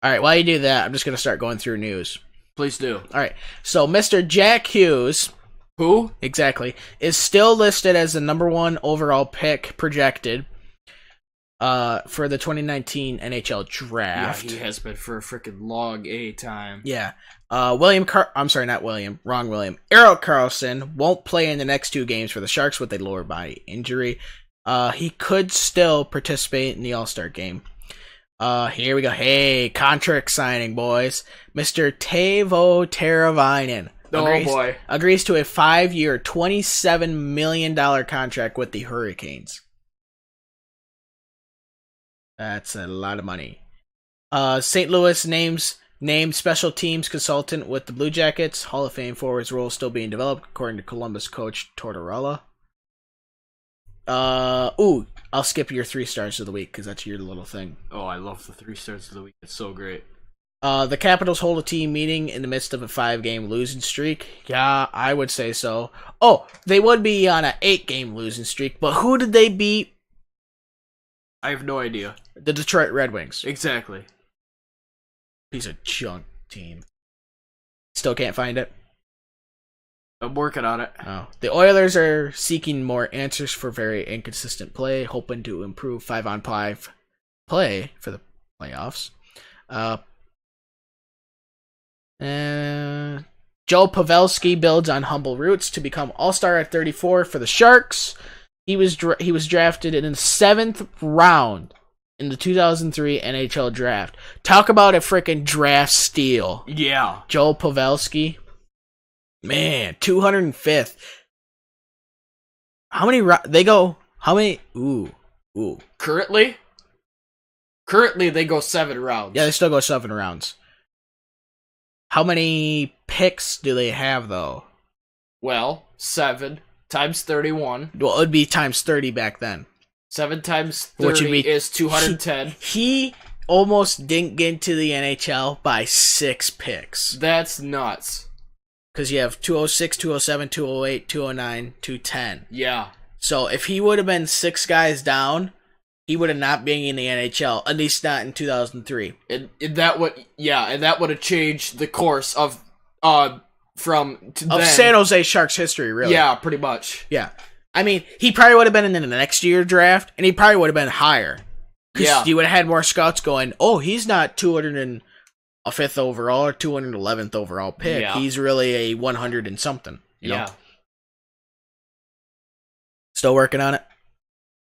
Alright, while you do that, I'm just gonna start going through news. Please do. Alright, so Mr. Jack Hughes... Who? Exactly. Is still listed as the #1 overall pick projected for the 2019 NHL draft. Yeah, he has been for a freaking long time. Yeah. Wrong William. Erik Karlsson won't play in the next 2 games for the Sharks with a lower body injury. He could still participate in the All-Star game. Here we go. Hey, contract signing, boys. Mr. Teuvo Teravainen. Agrees to a 5-year, $27 million contract with the Hurricanes. That's a lot of money. St. Louis named special teams consultant with the Blue Jackets. Hall of Fame forwards role still being developed, according to Columbus coach Tortorella. I'll skip your 3 stars of the week because that's your little thing. Oh, I love the 3 stars of the week. It's so great. The Capitals hold a team meeting in the midst of a 5-game losing streak. Yeah, I would say so. Oh, they would be on an 8-game losing streak, but who did they beat? I have no idea. The Detroit Red Wings. Exactly. He's a junk team. Still can't find it? I'm working on it. Oh. The Oilers are seeking more answers for very inconsistent play, hoping to improve 5-on-5 play for the playoffs. Joe Pavelski builds on humble roots to become All-Star at 34 for the Sharks. he was drafted in the 7th round in the 2003 NHL draft. Talk about a freaking draft steal. Yeah. Joel Pavelski. Man, 205th. How many they go? How many? Ooh. Currently they go 7 rounds. Yeah, they still go 7 rounds. How many picks do they have though? Well, 7 times 31. Well, it would be times 30 back then. 7 times 30 is 210. He almost didn't get into the NHL by 6 picks. That's nuts. Because you have 206, 207, 208, 209, 210. Yeah. So if he would have been 6 guys down, he would have not been in the NHL, at least not in 2003. And that would have changed the course of San Jose Sharks history, really. Yeah, pretty much. Yeah. I mean, he probably would have been in the next year draft, and he probably would have been higher. Yeah. You would have had more scouts going, oh, he's not 205th overall or 211th overall pick. Yeah. He's really a 100 and something. You Yeah. know? Still working on it?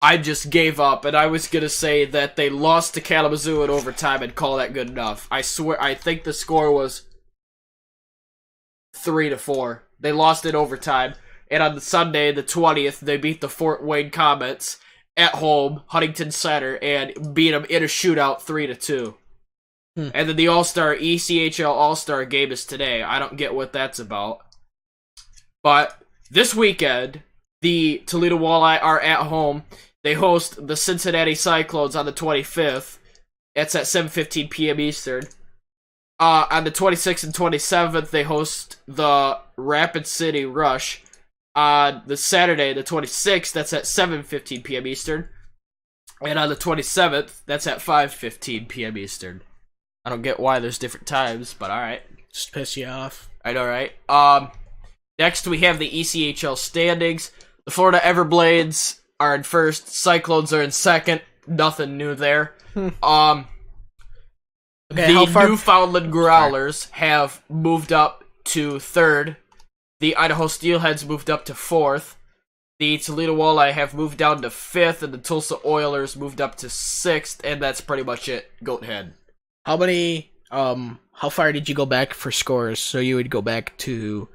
I just gave up, and I was going to say that they lost to Kalamazoo in overtime and call that good enough. I swear, I think the score was 3-4. They lost in overtime, and on the Sunday, the 20th, they beat the Fort Wayne Comets at home, Huntington Center, and beat them in a shootout 3-2. And then the ECHL All-Star game is today. I don't get what that's about. But this weekend, the Toledo Walleye are at home. They host the Cincinnati Cyclones on the 25th. It's at 7:15 p.m. Eastern. On the 26th and 27th, they host the Rapid City Rush. On the Saturday, the 26th, that's at 7:15 p.m. Eastern. And on the 27th, that's at 5:15 p.m. Eastern. I don't get why there's different times, but alright. Just piss you off. I know, right? Next, we have the ECHL standings. The Florida Everblades are in first. Cyclones are in second. Nothing new there. Okay, the Newfoundland Growlers have moved up to third. The Idaho Steelheads moved up to fourth. The Toledo Walleye have moved down to fifth, and the Tulsa Oilers moved up to sixth, and that's pretty much it. Goathead. How many, how far did you go back for scores? So you would go back to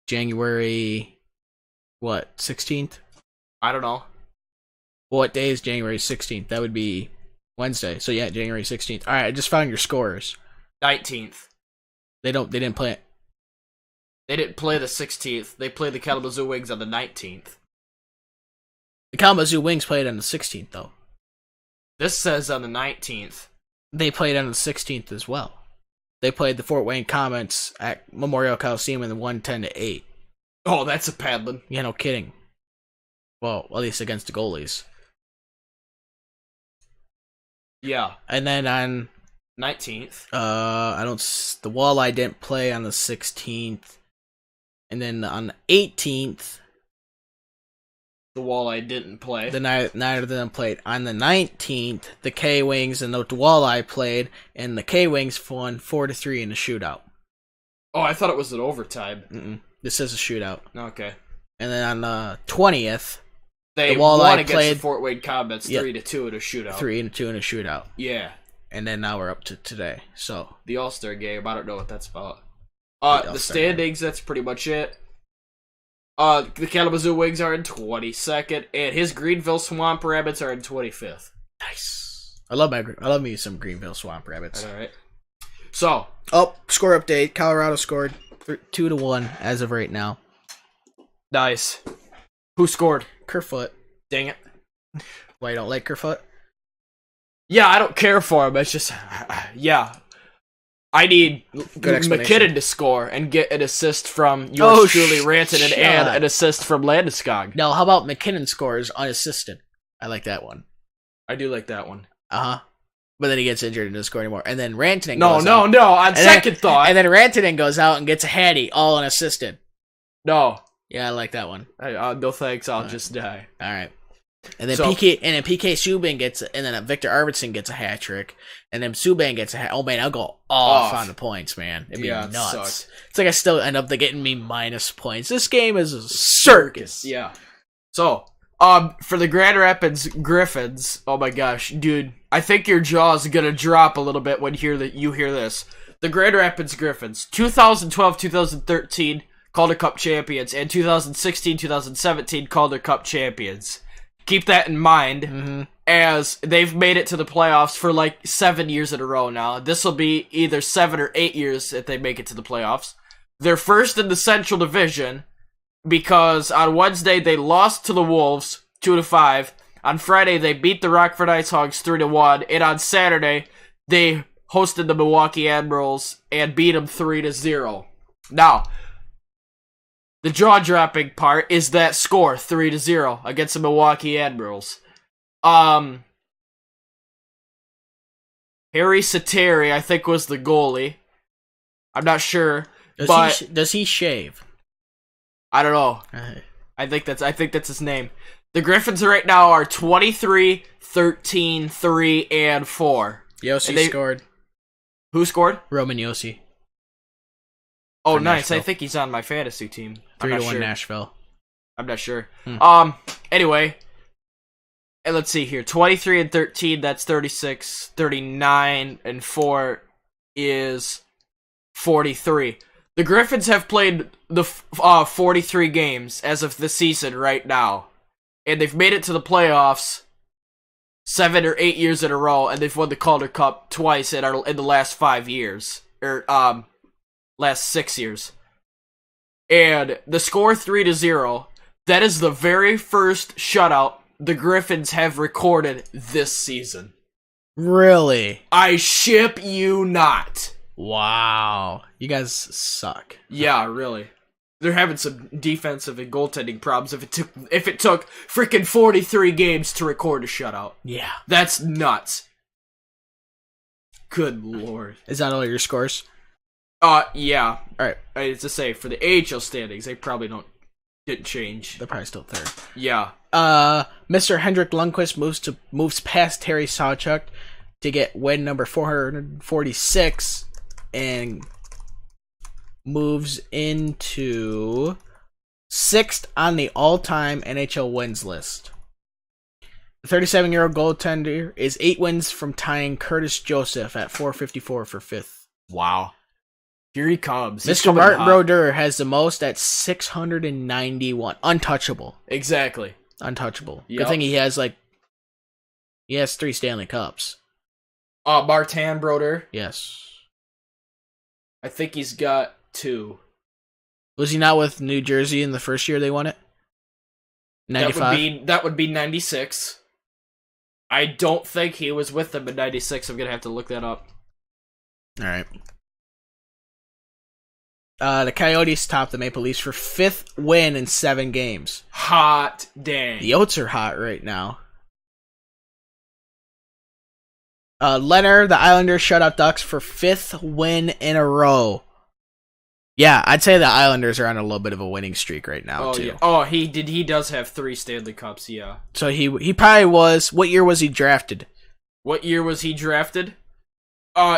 January, 16th? I don't know. What day is January 16th? That would be Wednesday. So yeah, January 16th. Alright, I just found your scores. 19th. They didn't play it. They didn't play the 16th. They played the Kalamazoo Wings on the 19th. The Kalamazoo Wings played on the 16th, though. This says on the 19th. They played on the 16th as well. They played the Fort Wayne Comets at Memorial Coliseum and won 10-8. Oh, that's a paddling. Yeah, no kidding. Well, at least against the goalies. Yeah. And then on 19th. The Walleye didn't play on the 16th. And then on the 18th, the Walleye didn't play. Neither of them played. On the 19th, the K-Wings and the Walleye played, and the K-Wings won 4-3 in the shootout. Oh, I thought it was an overtime. This is a shootout. Okay. And then on the 20th, the Walleye won against played the Fort Wayne Comets 3-2 in a shootout. 3-2 in a shootout. Yeah. And then now we're up to today. So the All-Star game, I don't know what that's about. The standings, that's pretty much it. The Kalamazoo Wings are in 22nd, and his Greenville Swamp Rabbits are in 25th. Nice. I love me some Greenville Swamp Rabbits. All right. So, score update. Colorado scored 2-1 as of right now. Nice. Who scored? Kerfoot. Dang it. Why you don't like Kerfoot? Yeah, I don't care for him. It's just, yeah. I need McKinnon to score and get an assist from yours truly, Rantanen, and an assist from Landeskog. No, how about McKinnon scores unassisted? I like that one. I do like that one. Uh-huh. But then he gets injured and doesn't score anymore. And then Rantanen goes out. No, on second thought. And then Rantanen goes out and gets a hattie, all unassisted. No. Yeah, I like that one. No thanks, I'll just die. All right. And then PK Subban gets, and then Victor Arvidsson gets a hat trick, and then Subban gets a hat. Oh man, I'll go off on the points, man. It'd be nuts. It's like I still end up getting me minus points. This game is a circus. Yeah. So For the Grand Rapids Griffins, oh my gosh, dude, I think your jaw's gonna drop a little bit when you hear this. The Grand Rapids Griffins, 2012-2013 Calder Cup champions, and 2016-2017 Calder Cup champions. Keep that in mind, as they've made it to the playoffs for like 7 years in a row now. This will be either 7 or 8 years if they make it to the playoffs. They're first in the Central Division, because on Wednesday they lost to the Wolves 2-5. On Friday they beat the Rockford Ice Hogs 3-1, and on Saturday they hosted the Milwaukee Admirals and beat them 3-0. Now, the jaw-dropping part is that score, 3-0, against the Milwaukee Admirals. Harry Sateri, I think, was the goalie. I'm not sure, does he shave? I don't know. I think that's his name. The Griffins right now are 23, 13, 3, and 4. Yossi scored. Who scored? Roman Yossi. Oh, nice. Nashville. I think he's on my fantasy team. 3-1 Nashville. I'm not sure. Anyway, and let's see here. 23 and 13, that's 36. 39 and 4 is 43. The Griffins have played the 43 games as of the season right now. And they've made it to the playoffs 7 or 8 years in a row, and they've won the Calder Cup twice in the last 5 years. Last 6 years. And the score 3-0, that is the very first shutout the Griffins have recorded this season. Really? I ship you not. Wow. You guys suck. Yeah, really. They're having some defensive and goaltending problems if it took freaking 43 games to record a shutout. Yeah. That's nuts. Good lord. Is that all your scores? Yeah. Alright. It's to say, for the AHL standings, they probably didn't change. They're probably still third. Yeah. Mr. Hendrik Lundqvist moves past Terry Sawchuk to get win number 446 and moves into 6th on the all-time NHL wins list. The 37-year-old goaltender is 8 wins from tying Curtis Joseph at 454 for 5th. Wow. Here he comes. Mr. Martin Brodeur has the most at 691. Untouchable. Exactly. Untouchable. Yep. Good thing he has 3 Stanley Cups. Martin Brodeur? Yes. I think he's got 2. Was he not with New Jersey in the first year they won it? 95? That would be 96. I don't think he was with them in 96. I'm going to have to look that up. Alright. The Coyotes topped the Maple Leafs for 5th win in 7 games. Hot dang. The Oats are hot right now. Leonard, the Islanders shut out Ducks for 5th win in a row. Yeah, I'd say the Islanders are on a little bit of a winning streak right now, too. Yeah. Oh, he does have 3 Stanley Cups, yeah. So he probably was... What year was he drafted? What year was he drafted?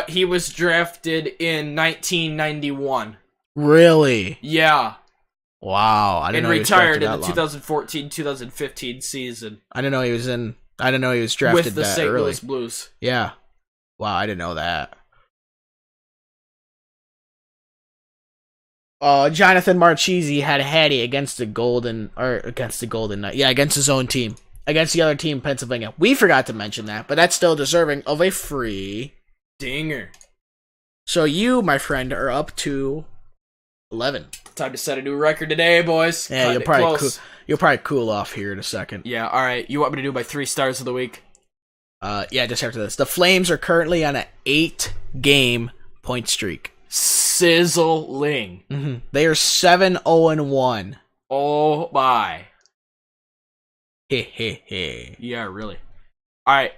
He was drafted in 1991. Really? Yeah. Wow, I didn't know he was retired drafted in the 2014-2015 season. I didn't know he was drafted with the that St. early. Louis Blues. Yeah. Wow, I didn't know that. Jonathan Marchese had a hattie against the Golden Knights. Yeah, against his own team. Against the other team, Pennsylvania. We forgot to mention that, but that's still deserving of a free dinger. So you, my friend, are up to 11. Time to set a new record today, boys. Yeah, you'll probably cool off here in a second. Yeah, alright. You want me to do my 3 stars of the week? Yeah, just after this. The Flames are currently on an 8-game point streak. Sizzling. Mm-hmm. They are 7-0-1. Oh my. He. Yeah, really. Alright.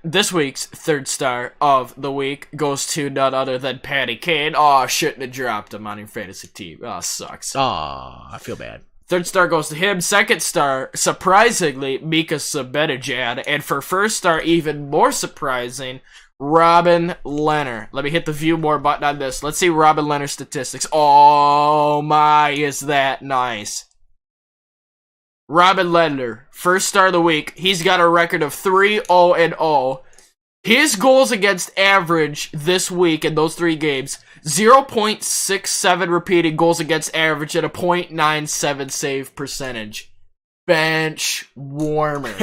This week's 3rd star of the week goes to none other than Patty Kane. Aw, shouldn't have dropped him on your fantasy team. Aw, sucks. Aw, I feel bad. 3rd star goes to him. 2nd star, surprisingly, Mika Zibanejad. And for 1st star, even more surprising, Robin Lehner. Let me hit the view more button on this. Let's see Robin Lehner's statistics. Oh my, is that nice. Robin Lehner, first star of the week. He's got a record of 3-0-0. His goals against average this week in those 3 games, 0.67 repeated goals against average at a .97 save percentage. Bench warmer.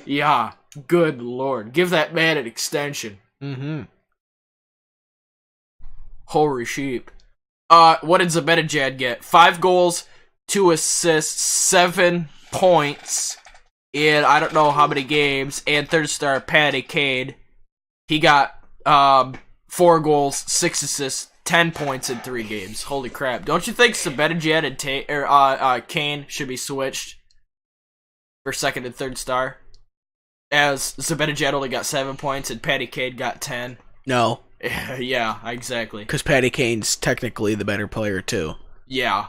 Yeah, good lord. Give that man an extension. Mm-hmm. Holy sheep. What did Zibanejad get? 5 goals, 2 assists, 7 points in I don't know how many games. And third star, Patty Kane. He got 4 goals, 6 assists, 10 points in 3 games. Holy crap. Don't you think Zibanejad and Kane should be switched for second and third star? As Zibanejad only got 7 points and Patty Kane got 10. No. Yeah, exactly. Because Patty Kane's technically the better player, too. Yeah.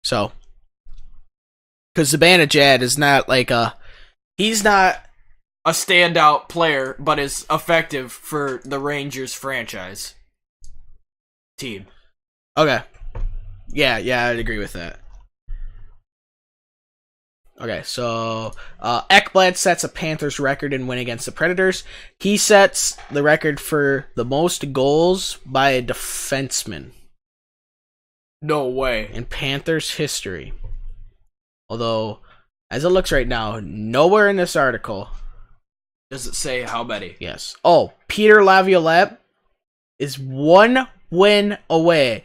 So. Because Zibanejad is not like he's not a standout player, but is effective for the Rangers franchise team. Okay. Yeah, I'd agree with that. Okay, so Ekblad sets a Panthers record in win against the Predators. He sets the record for the most goals by a defenseman. No way. In Panthers history. Although, as it looks right now, nowhere in this article does it say how many. Yes. Oh, Peter Laviolette is 1 win away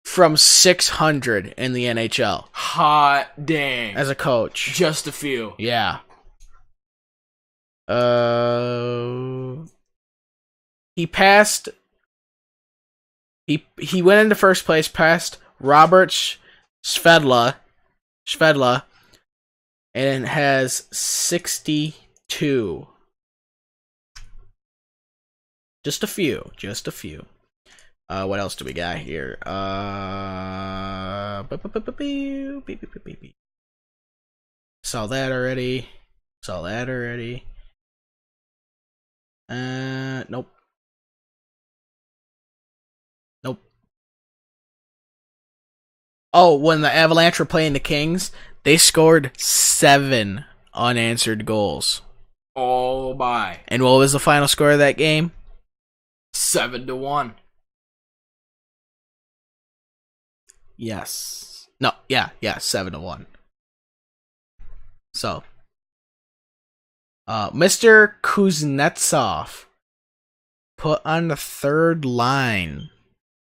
from 600 in the NHL. Hot dang. As a coach. Just a few. Yeah. He passed... He went into first place past Robert Svedla, and has 62. Just a few. What else do we got here? Saw that already. Nope. Oh, when the Avalanche were playing the Kings, they scored 7 unanswered goals. Oh my. And what was the final score of that game? 7-1. Yes. No, yeah, 7-1. So, Mr. Kuznetsov put on the third line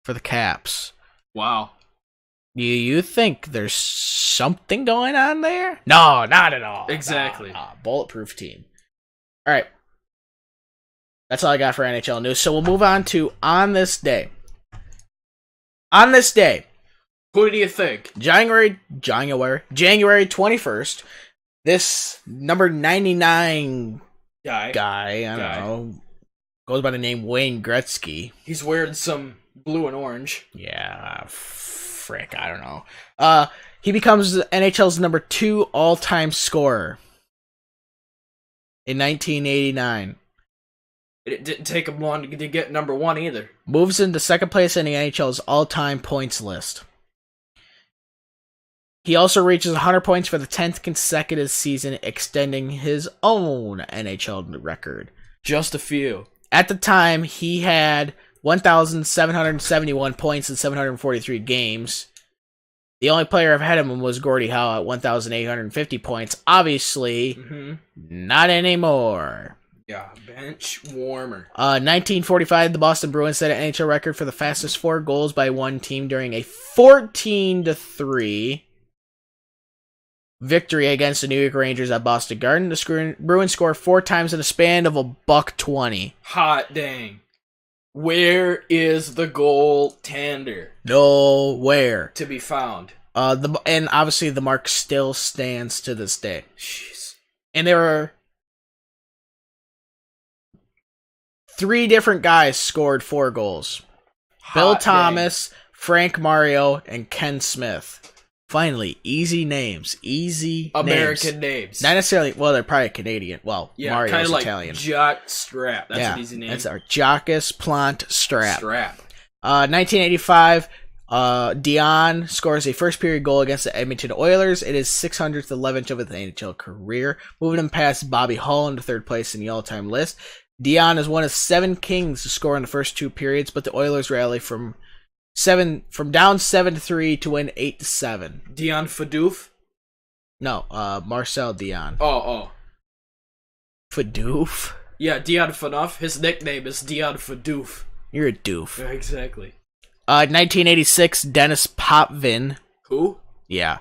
for the Caps. Wow. Do you think there's something going on there? No, not at all. Exactly. No. Bulletproof team. All right. That's all I got for NHL news. So we'll move on to On This Day. On this day, who do you think? January 21st, this number 99 guy, I don't know, goes by the name Wayne Gretzky. He's wearing some blue and orange. Yeah, frick, I don't know. He becomes NHL's number 2 all-time scorer in 1989. It didn't take him long to get number 1 either. Moves into second place in the NHL's all-time points list. He also reaches 100 points for the 10th consecutive season, extending his own NHL record. Just a few. At the time, he had 1,771 points in 743 games. The only player ahead of him was Gordie Howe at 1,850 points. Obviously, not anymore. Yeah, bench warmer. 1945, the Boston Bruins set an NHL record for the fastest 4 goals by one team during a 14-3 victory against the New York Rangers at Boston Garden. The Bruins scored 4 times in a span of $1.20. Hot dang. Where is the goaltender? Nowhere to be found. And obviously the mark still stands to this day. Jeez. And there are 3 different guys scored 4 goals. Bill Thomas, Frank Mario, and Ken Smith. Finally, easy names. American names. Not necessarily, well, they're probably Canadian. Well, yeah, Mario's kind of like Italian. Jock Strap. That's an easy name. That's our Jockus Plant Strap. 1985, Dion scores a first period goal against the Edmonton Oilers. It is 600th 11th of his NHL career, moving him past Bobby Holman to third place in the all-time list. Dion is one of 7 Kings to score in the first 2 periods, but the Oilers rally from down 7-3 to win 8-7. Dion Fadoof? No, Marcel Dion. Oh. Fadoof? Yeah, Dion Phaneuf. His nickname is Dion Fadoof. You're a doof. Yeah, exactly. 1986, Dennis Potvin. Who? Yeah.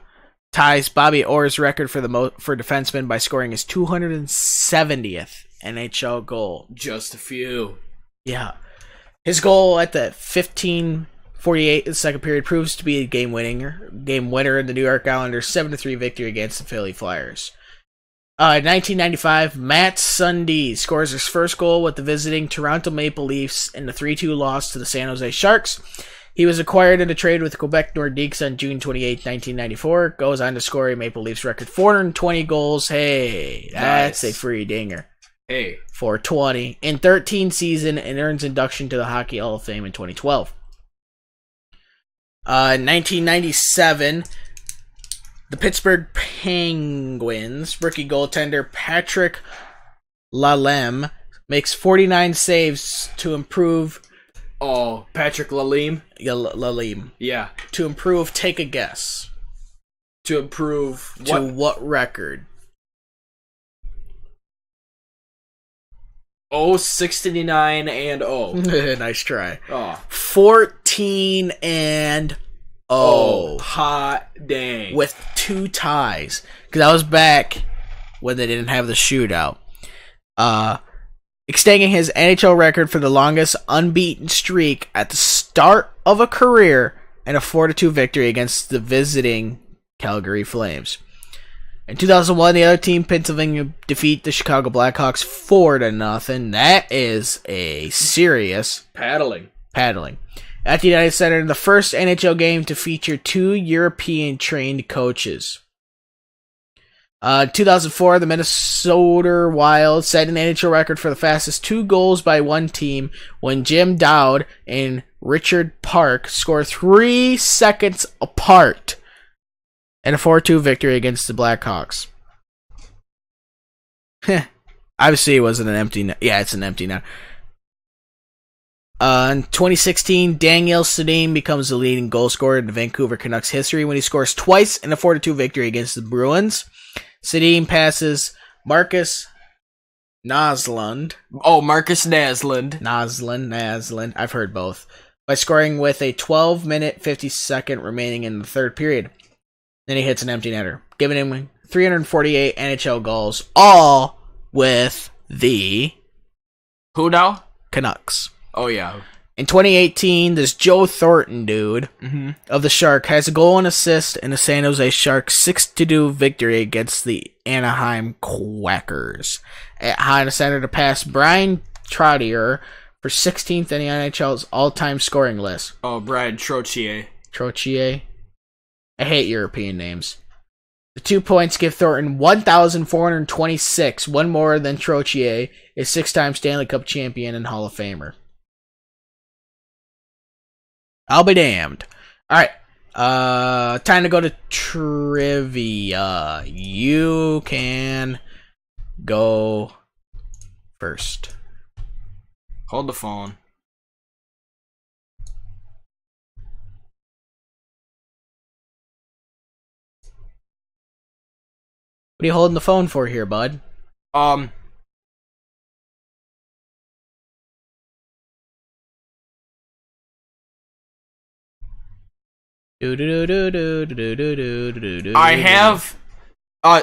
Ties Bobby Orr's record for defenseman by scoring his 270th NHL goal. Just a few. Yeah. His goal at the 15:48 in the second period proves to be a game winner in the New York Islanders' 7-3 victory against the Philly Flyers. 1995, Matt Sundin scores his first goal with the visiting Toronto Maple Leafs in the 3-2 loss to the San Jose Sharks. He was acquired in a trade with the Quebec Nordiques on June 28, 1994. Goes on to score a Maple Leafs record 420 goals. Hey, that's a free dinger. Hey. 420 in 13 season and earns induction to the Hockey Hall of Fame in 2012. 1997, the Pittsburgh Penguins rookie goaltender Patrick Lalem makes 49 saves to improve. Oh, Patrick Lalime? Yeah, Lalime. Yeah. To improve, take a guess. To improve what? To what record? 69 and 0. Nice try. Oh. 14 and 0. Hot dang. With 2 ties. Because I was back when they didn't have the shootout. Extending his NHL record for the longest unbeaten streak at the start of a career and a 4-2 victory against the visiting Calgary Flames. In 2001, the other team, Pennsylvania, defeat the Chicago Blackhawks 4-0. That is a serious paddling. At the United Center, the first NHL game to feature 2 European-trained coaches. 2004, the Minnesota Wild set an NHL record for the fastest 2 goals by one team when Jim Dowd and Richard Park scored 3 seconds apart in a 4-2 victory against the Blackhawks. Obviously, it wasn't an empty net. Yeah, it's an empty net. In 2016, Daniel Sedin becomes the leading goal scorer in the Vancouver Canucks history when he scores twice in a 4-2 victory against the Bruins. Sedin passes Marcus Naslund. Oh, Marcus Naslund. Naslund. I've heard both. By scoring with a 12-minute, 50-second remaining in the third period. Then he hits an empty netter, giving him 348 NHL goals, all with the... Who now? Canucks. Oh, yeah. In 2018, this Joe Thornton dude of the Shark has a goal and assist in the San Jose Sharks 6-2 victory against the Anaheim Quackers. At high center to pass Brian Trottier for 16th in the NHL's all-time scoring list. Oh, Brian Trottier. Trottier? I hate European names. The 2 points give Thornton 1,426, one more than Trottier, a 6-time Stanley Cup champion and Hall of Famer. I'll be damned. Alright. Time to go to trivia. You can go first. Hold the phone. What are you holding the phone for here, bud? I have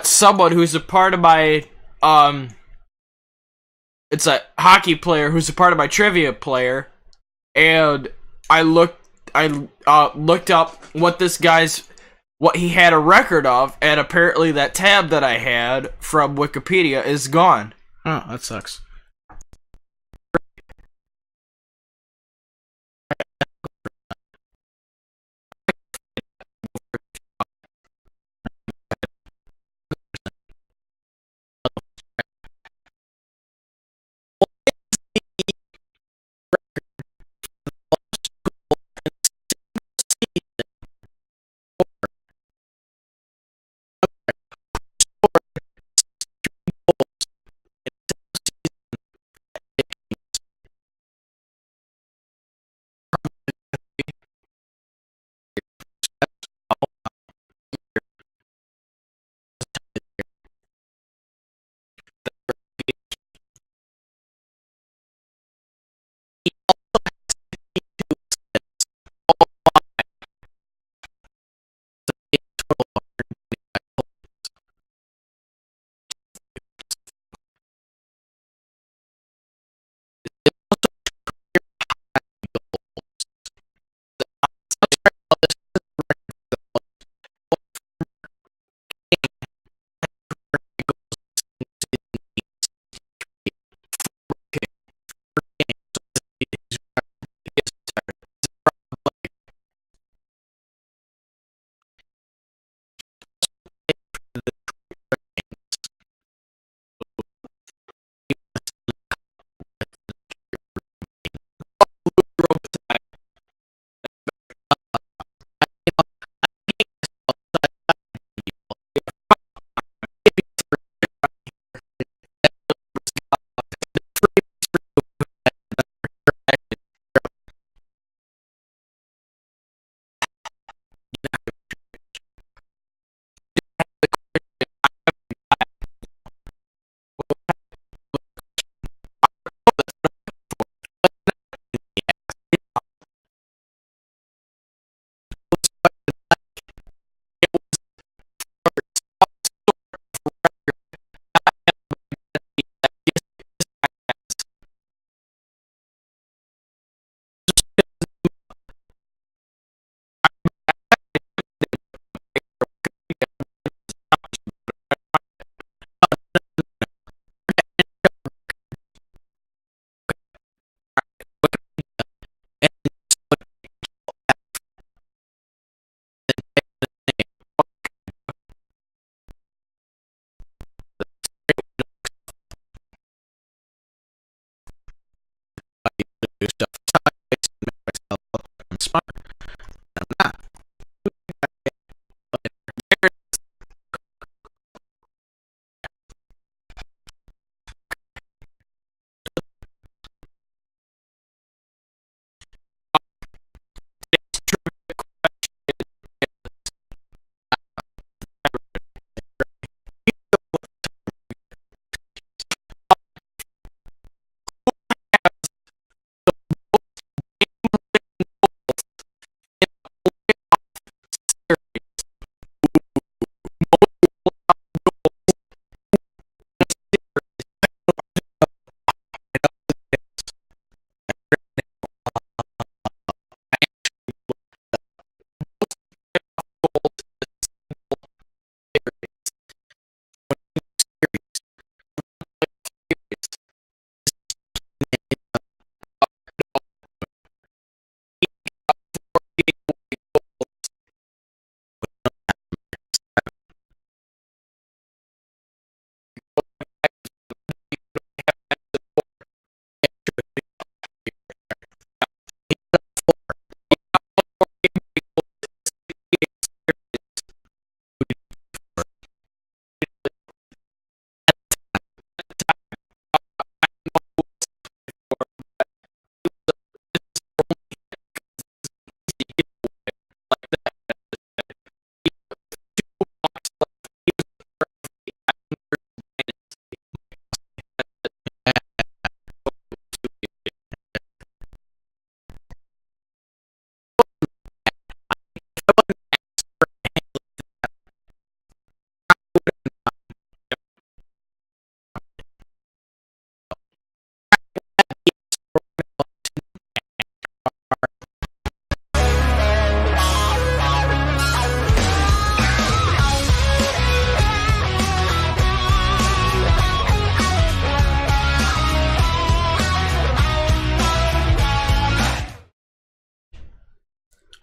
someone who's a part of my it's a hockey player who's a part of my trivia player, and I looked up what he had a record of, and apparently that tab that I had from Wikipedia is gone. Oh, that sucks.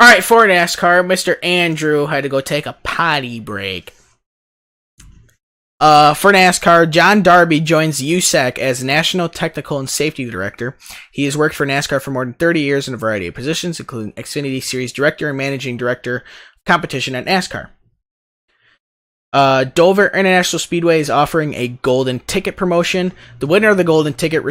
All right, for NASCAR, Mr. Andrew had to go take a potty break. For NASCAR, John Darby joins USAC as National Technical and Safety Director. He has worked for NASCAR for more than 30 years in a variety of positions, including Xfinity Series Director and Managing Director of Competition at NASCAR. Dover International Speedway is offering a golden ticket promotion. The winner of the golden ticket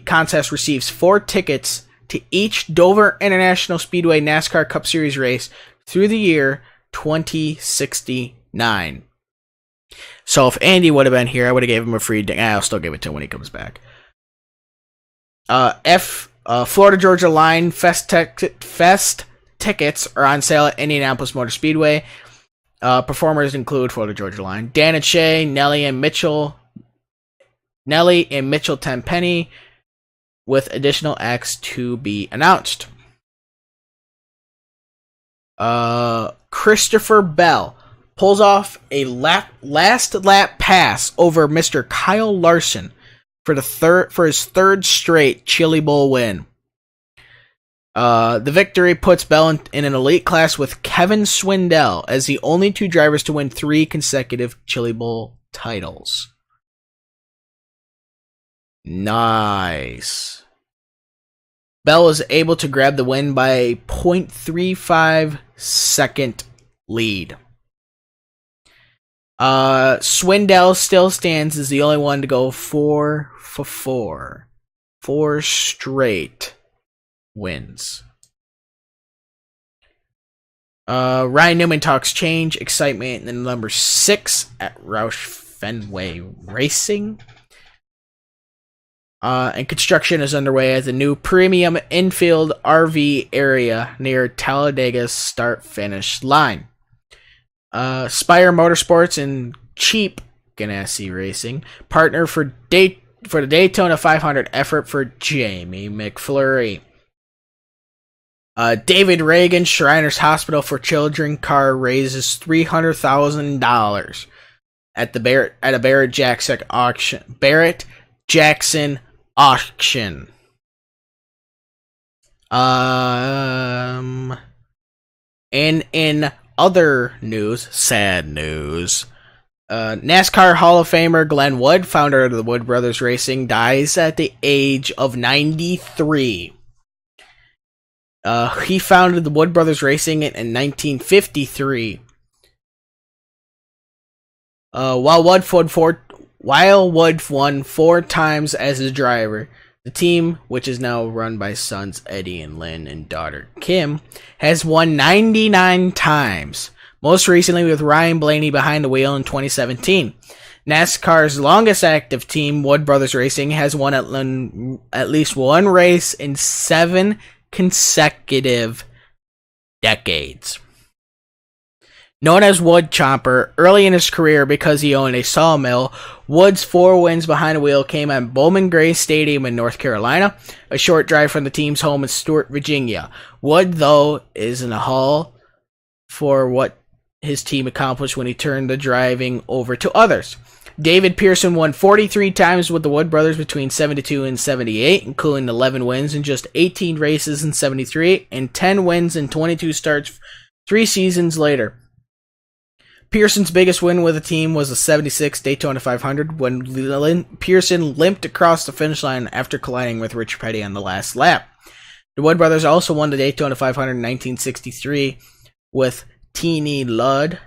contest receives 4 tickets to each Dover International Speedway NASCAR Cup Series race through the year 2069. So if Andy would have been here, I would have gave him a free ding. I'll still give it to him when he comes back. Florida Georgia Line Fest tickets are on sale at Indianapolis Motor Speedway. Performers include Florida Georgia Line, Dan and Shay, Nelly and Mitchell Tenpenny, with additional acts to be announced. Christopher Bell pulls off a last lap pass over Mr. Kyle Larson for his third straight Chili Bowl win. The victory puts Bell in an elite class with Kevin Swindell as the only 2 drivers to win 3 consecutive Chili Bowl titles. Nice. Bell was able to grab the win by a 0.35 second lead. Swindell still stands as the only one to go 4 for 4. 4 straight wins. Ryan Newman talks change, excitement in number 6 at Roush Fenway Racing. And construction is underway at the new premium infield RV area near Talladega's start-finish line. Spire Motorsports and Cheap Ganassi Racing partner for the Daytona 500 effort for Jamie McFlurry. David Reagan Shriners Hospital for Children car raises $300,000 at the Barrett Jackson auction. And in other news, sad news, NASCAR Hall of Famer Glenn Wood, founder of the Wood Brothers Racing, dies at the age of 93. He founded the Wood Brothers Racing in 1953. While Wood won 4 times as a driver, the team, which is now run by sons Eddie and Lynn and daughter Kim, has won 99 times, most recently with Ryan Blaney behind the wheel in 2017. NASCAR's longest active team, Wood Brothers Racing, has won at least 1 race in 7 consecutive decades. Known as Wood Chomper, early in his career because he owned a sawmill, Wood's 4 wins behind the wheel came at Bowman Gray Stadium in North Carolina, a short drive from the team's home in Stuart, Virginia. Wood, though, is in the hall for what his team accomplished when he turned the driving over to others. David Pearson won 43 times with the Wood Brothers between 72 and 78, including 11 wins in just 18 races in 73 and 10 wins in 22 starts 3 seasons later. Pearson's biggest win with the team was the 76 Daytona 500 when Pearson limped across the finish line after colliding with Rich Petty on the last lap. The Wood Brothers also won the Daytona 500 in 1963 with Teeny Lund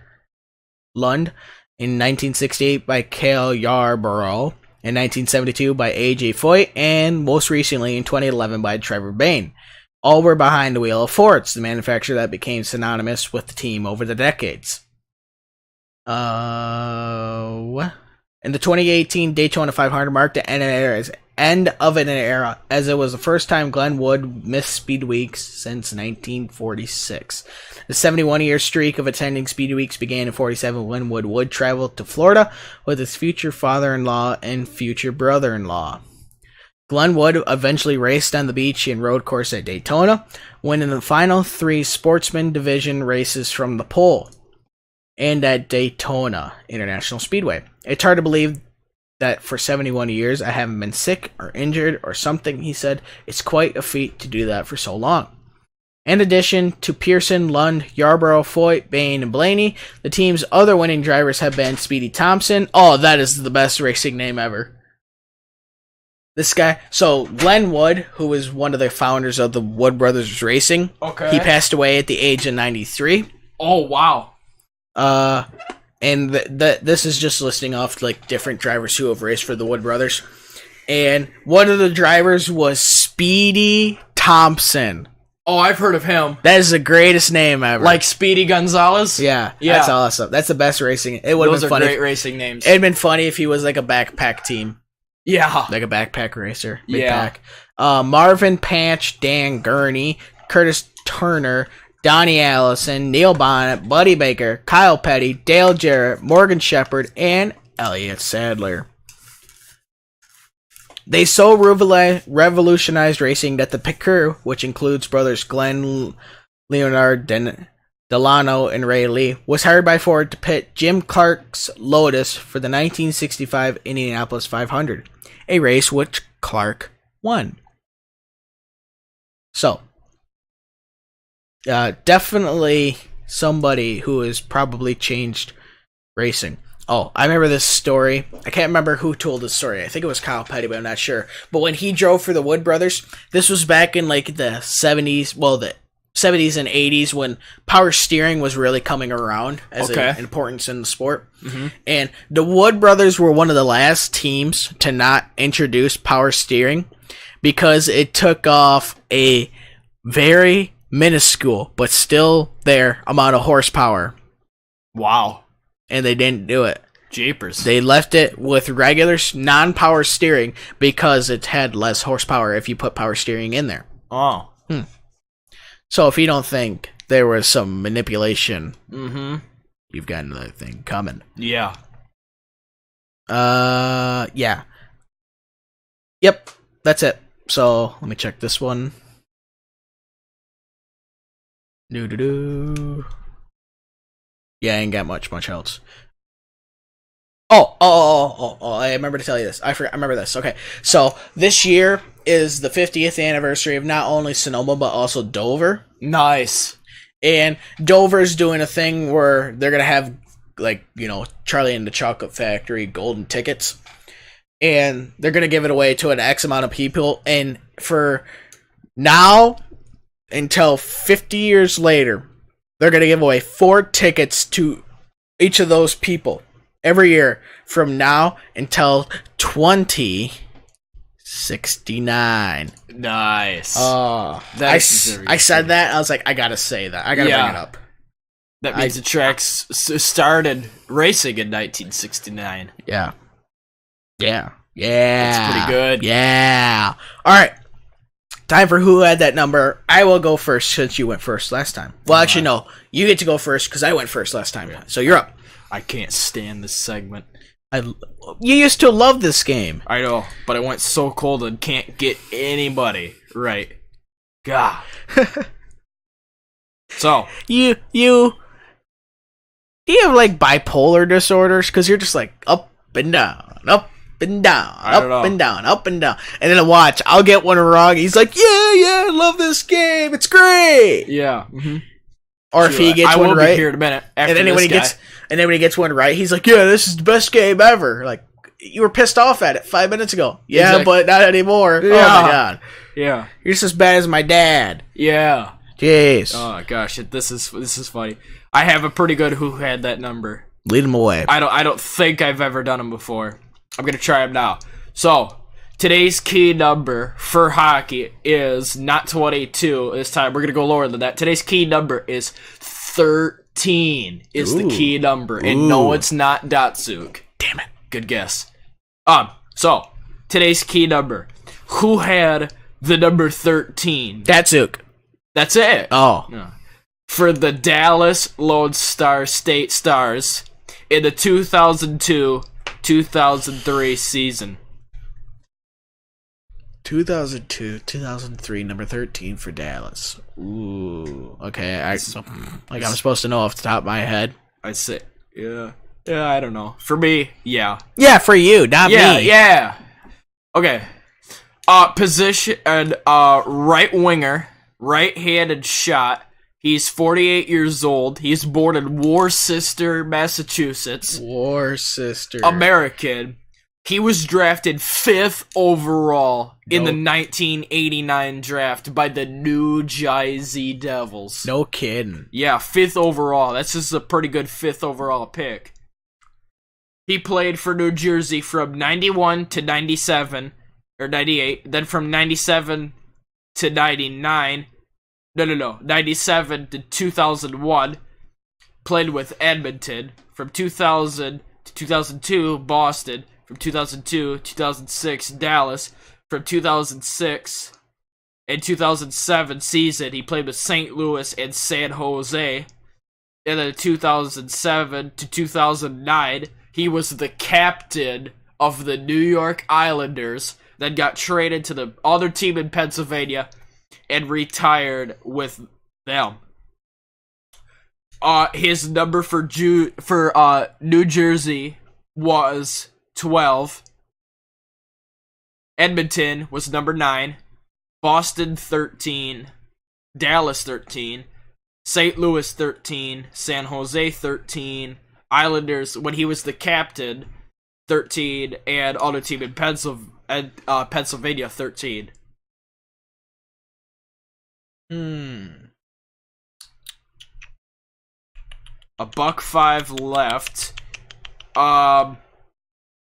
in 1968 by Cale Yarborough, in 1972 by A.J. Foyt, and most recently in 2011 by Trevor Bayne. All were behind the wheel of Fords, the manufacturer that became synonymous with the team over the decades. In the 2018 Daytona 500 marked the end of an era, as it was the first time Glenn Wood missed Speed Weeks since 1946. The 71-year streak of attending Speed Weeks began in 47 when Wood traveled to Florida with his future father-in-law and future brother-in-law. Glenn Wood eventually raced on the beach and road course at Daytona, winning the final 3 Sportsman Division races from the pole, and at Daytona International Speedway. It's hard to believe that for 71 years I haven't been sick or injured or something, he said. It's quite a feat to do that for so long. In addition to Pearson, Lund, Yarborough, Foyt, Bain, and Blaney, the team's other winning drivers have been Speedy Thompson. Oh, that is the best racing name ever. This guy. So, Glenn Wood, who was one of the founders of the Wood Brothers Racing. Okay. He passed away at the age of 93. Oh, wow. And this is just listing off like different drivers who have raced for the Wood Brothers. And one of the drivers was Speedy Thompson. Oh, I've heard of him. That is the greatest name ever. Like Speedy Gonzalez? Yeah, that's awesome. That's the best racing. It would have been funny. Those are great racing names. It'd been funny if he was like a backpack team. Yeah. Like a backpack racer. Big pack. Marvin Patch, Dan Gurney, Curtis Turner, Donnie Allison, Neil Bonnet, Buddy Baker, Kyle Petty, Dale Jarrett, Morgan Shepherd, and Elliott Sadler. They so revolutionized racing that the pit crew, which includes brothers Glenn, Leonard, Delano, and Ray Lee, was hired by Ford to pit Jim Clark's Lotus for the 1965 Indianapolis 500, a race which Clark won. So, definitely somebody who has probably changed racing. Oh, I remember this story. I can't remember who told this story. I think it was Kyle Petty, but I'm not sure. But when he drove for the Wood Brothers, this was back in like the 70s, well, the 70s and 80s when power steering was really coming around as an importance in the sport. Mm-hmm. And the Wood Brothers were one of the last teams to not introduce power steering because it took off a very minuscule, but still there, amount of horsepower. Wow. And they didn't do it. Jeepers. They left it with regular non-power steering because it had less horsepower if you put power steering in there. Oh. So if you don't think there was some manipulation, you've got another thing coming. Yeah. Yeah. Yep, that's it. So let me check this one. Yeah, I ain't got much else. I remember to tell you this. I remember this. Okay, so this year is the 50th anniversary of not only Sonoma, but also Dover. Nice. And Dover's doing a thing where they're going to have, like, Charlie and the Chocolate Factory golden tickets. And they're going to give it away to an X amount of people. And for now until 50 years later, they're going to give away 4 tickets to each of those people every year from now until 2069. Nice. I said that. I was like, I got to say that. I got to bring it up. That means the tracks started racing in 1969. Yeah. Yeah. That's pretty good. Yeah. All right. Time for who had that number. I will go first since you went first last time. Well, actually, no. You get to go first because I went first last time. So you're up. I can't stand this segment. You used to love this game. I know, but I went so cold and can't get anybody right. God. So. Do you have like bipolar disorders? Because you're just like up and down, up and down, up and down, up and down. And then watch, I'll get one wrong. He's like, yeah, I love this game. It's great. Yeah. Or if he gets one right. I will be here in a minute. And then when he gets one right, he's like, yeah, this is the best game ever. Like, you were pissed off at it 5 minutes ago. Yeah, exactly. But not anymore. Yeah. Oh my god. Yeah. You're just as bad as my dad. Yeah. Jeez. Oh gosh, this is funny. I have a pretty good who had that number. Lead him away. I don't think I've ever done them before. I'm gonna try them now. So today's key number for hockey is not 22 this time. We're gonna go lower than that. Today's key number is 13. Is the key number, and no, it's not Datsuk. Damn it. Good guess. So today's key number. Who had the number 13? Datsuk. That's it. Oh. No. For the Dallas Lone Star State Stars in the 2002-2003 season. 2002-2003, number 13 for Dallas. Ooh. Okay, I'm supposed to know off the top of my head. I'd say, yeah, I don't know. For me, yeah. Yeah, for you, not me. Yeah. Okay. Position and right winger. right-handed shot. He's 48 years old. He's born in Worcester, Massachusetts. Worcester. American. He was drafted 5th overall in the 1989 draft by the New Jersey Devils. No kidding. Yeah, 5th overall. That's just a pretty good 5th overall pick. He played for New Jersey from 91 to 97, or 98. Then from 97 to 99. No. 97 to 2001. Played with Edmonton. From 2000 to 2002, Boston. From 2002, 2006, Dallas. From 2006 and 2007 season, he played with St. Louis and San Jose. And then 2007 to 2009, he was the captain of the New York Islanders, then got traded to the other team in Pennsylvania and retired with them. His number for New Jersey was 12. Edmonton was number 9. Boston 13. Dallas 13. St. Louis 13. San Jose 13. Islanders, when he was the captain, 13. And other team in Pennsylvania 13. $1.05 left.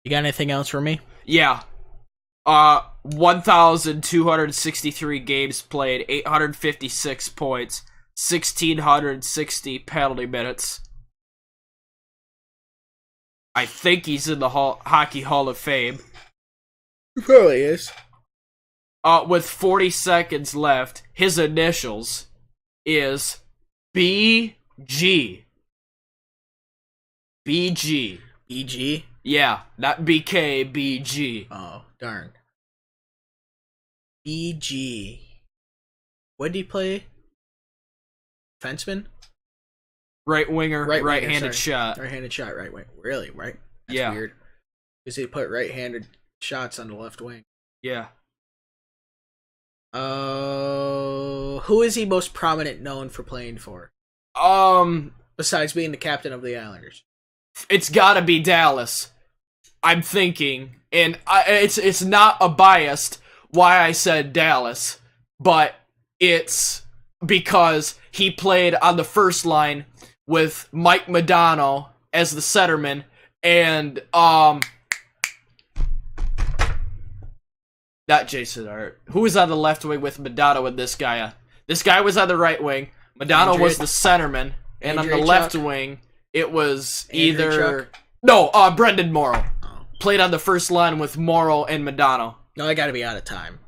You got anything else for me? Yeah. 1,263 games played, 856 points, 1,660 penalty minutes. I think he's in the Hockey Hall of Fame. He probably is. With 40 seconds left, his initials is BG. BG. BG? Yeah, not BK, BG. Oh, darn. BG. What did he play? Fenceman? Right winger, right-handed shot. Right-handed shot, right wing. Really, right? That's yeah. Weird. Because they put right-handed shots on the left wing. Yeah. Who is he most prominent known for playing for? Besides being the captain of the Islanders. It's gotta be Dallas. I'm thinking, and it's not a biased why I said Dallas, but it's because he played on the first line with Mike Modano as the centerman, and not Jason Hart. Who was on the left wing with Modano and this guy? This guy was on the right wing. Modano was the centerman, and on the left wing, it was either Brendan Morrow. Played on the first line with Morrow and Modano. No, I gotta be out of time.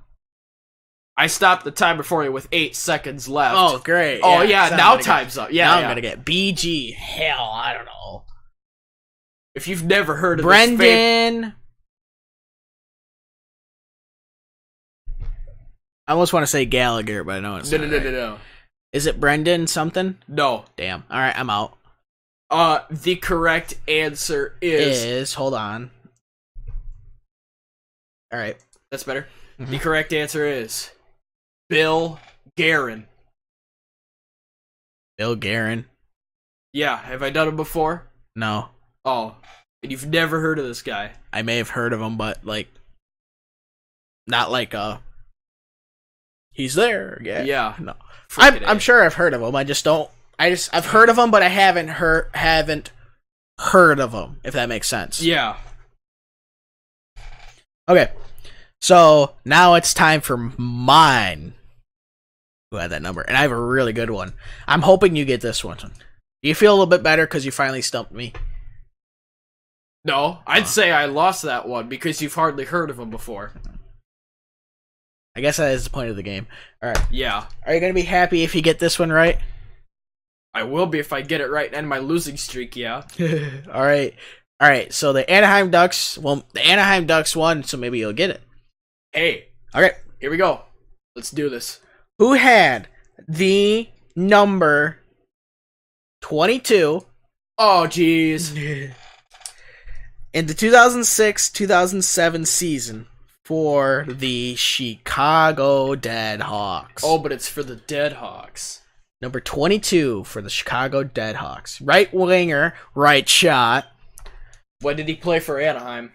I stopped the timer for you with 8 seconds left. Oh, great. Oh, yeah, now time's up. Yeah, now I'm gonna get BG. Hell, I don't know. If you've never heard of Brendan. I almost want to say Gallagher, but I know it's not. No. Is it Brendan something? No. Damn. All right, I'm out. The correct answer is... Hold on. All right. That's better. Mm-hmm. The correct answer is Bill Guerin. Bill Guerin? Yeah. Have I done it before? No. Oh. And you've never heard of this guy? I may have heard of him, but, not he's there. Yeah. No. I'm sure I've heard of him. I've heard of him, but I haven't heard of him, if that makes sense. Yeah. Okay. So, now it's time for mine. Who had that number? And I have a really good one. I'm hoping you get this one. Do you feel a little bit better because you finally stumped me? No, I'd say I lost that one because you've hardly heard of him before. I guess that is the point of the game. All right. Yeah. Are you going to be happy if you get this one right? I will be if I get it right and end my losing streak, yeah. All right. So the Anaheim Ducks won, so maybe you'll get it. Hey. Okay. Here we go. Let's do this. Who had the number 22? Oh, jeez. In the 2006-2007 season for the Chicago Deadhawks. Oh, but it's for the Deadhawks. Number 22 for the Chicago Deadhawks. Right winger, right shot. When did he play for Anaheim?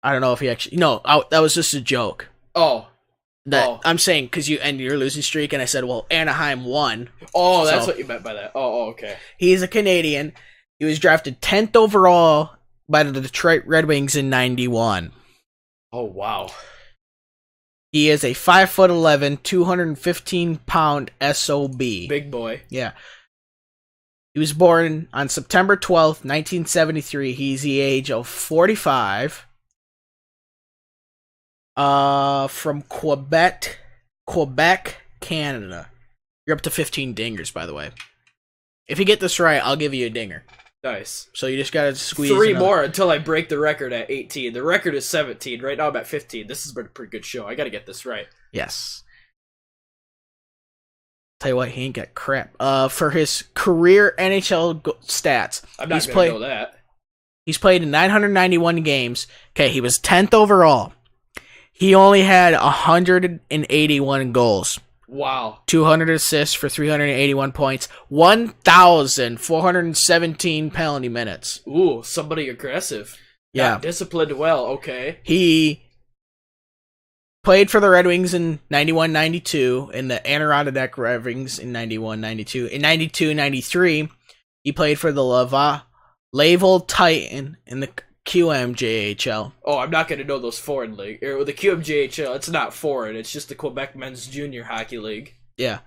I don't know if he actually... No, that was just a joke. Oh. I'm saying because you ended your losing streak, and I said, well, Anaheim won. Oh, that's what you meant by that. Oh, okay. He's a Canadian. He was drafted 10th overall by the Detroit Red Wings in 91. Oh, wow. He is a 5'11", 215-pound SOB. Big boy. Yeah. He was born on September 12th, 1973. He's the age of 45. From Quebec, Canada. You're up to 15 dingers, by the way. If you get this right, I'll give you a dinger. Nice. So you just gotta squeeze 3 more until I break the record at 18. The record is 17. Right now I'm at 15. This has been a pretty good show. I gotta get this right. Yes. Tell you what, he ain't got crap. For his career NHL stats, I'm not gonna know that. He's played in 991 games. Okay, he was 10th overall. He only had 181 goals. Wow. 200 assists for 381 points. 1,417 penalty minutes. Ooh, somebody aggressive. Yeah. Not disciplined well, okay. He played for the Red Wings in 91-92, and the Adirondack Red Wings in 91-92. In 92-93, he played for the Laval Titan in the QMJHL. Oh, I'm not going to know those foreign league. Or the QMJHL, it's not foreign. It's just the Quebec Men's Junior Hockey League. Yeah.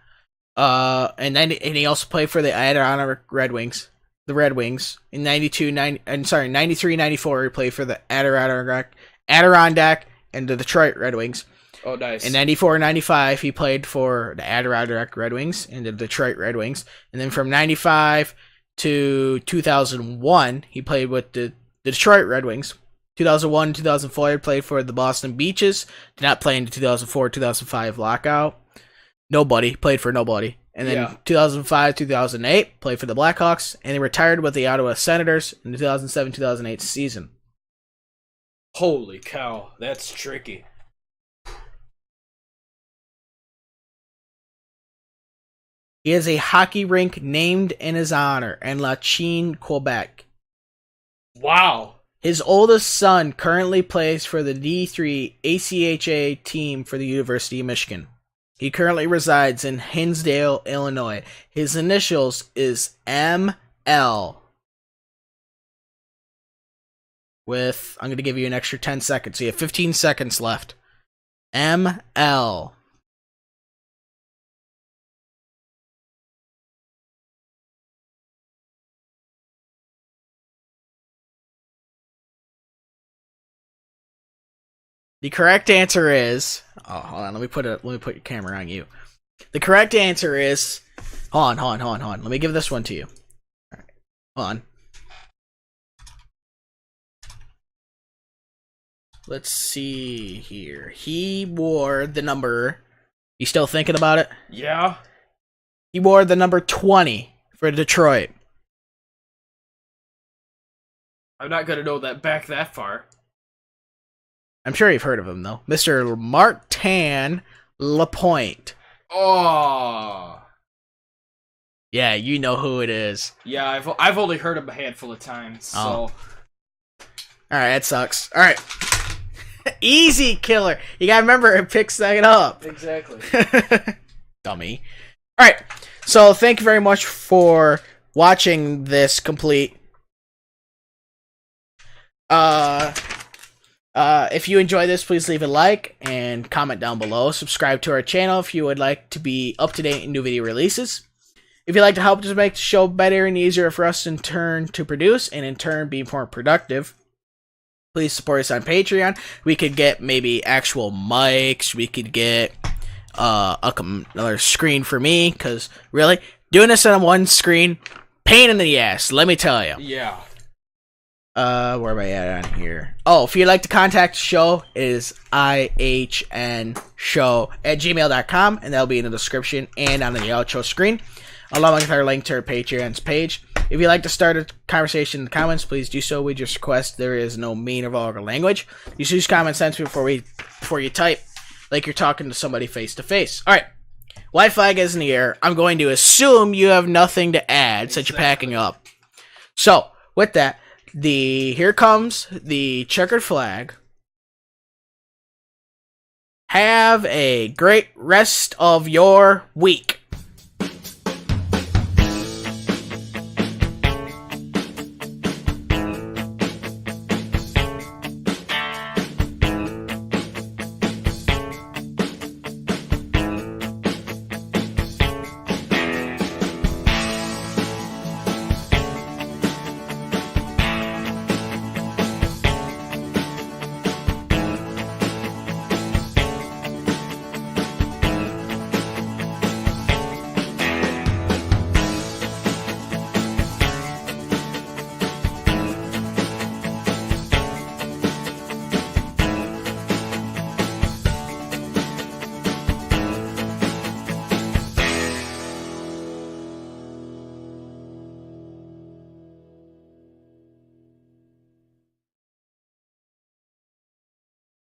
And he also played for the Adirondack Red Wings. The Red Wings. In 93-94, he played for the Adirondack and the Detroit Red Wings. Oh, nice. In 94-95, he played for the Adirondack Red Wings and the Detroit Red Wings. And then from 95 to 2001, he played with the Detroit Red Wings. 2001-2004, he played for the Boston Beaches. Did not play in the 2004-2005 lockout. Played for nobody. And then 2005-2008, played for the Blackhawks. And he retired with the Ottawa Senators in the 2007-2008 season. Holy cow, that's tricky. He has a hockey rink named in his honor in Lachine, Quebec. Wow. His oldest son currently plays for the D3 ACHA team for the University of Michigan. He currently resides in Hinsdale, Illinois. His initials is ML. I'm going to give you an extra 10 seconds. So you have 15 seconds left. ML. The correct answer is... Oh, hold on. Let me put your camera on you. The correct answer is... Hold on. Let me give this one to you. All right. Hold on. Let's see here. He wore the number... You still thinking about it? Yeah. He wore the number 20 for Detroit. I'm not going to know that back that far. I'm sure you've heard of him, though. Mr. Martin Lapointe. Oh. Yeah, you know who it is. Yeah, I've only heard him a handful of times, so... Alright, that sucks. Alright. Easy killer. You gotta remember, it picks that up. Exactly. Dummy. Alright, so thank you very much for watching this complete... if you enjoy this, please leave a like and comment down below. Subscribe to our channel if you would like to be up to date in new video releases. If you'd like to help us make the show better and easier for us in turn to produce and in turn be more productive, please support us on Patreon. We could get maybe actual mics. We could get another screen for me, because really, doing this on one screen, pain in the ass, let me tell you. Yeah. Where am I at on here? Oh, if you'd like to contact the show, it is ihnshow@gmail.com, and that'll be in the description and on the outro screen, along with our link to our Patreon's page. If you'd like to start a conversation in the comments, please do so. We just request there is no mean or vulgar language. You should use common sense before you type, like you're talking to somebody face to face. All right. White flag is in the air. I'm going to assume you have nothing to add since you're packing up. So, with that, here comes the checkered flag. Have a great rest of your week.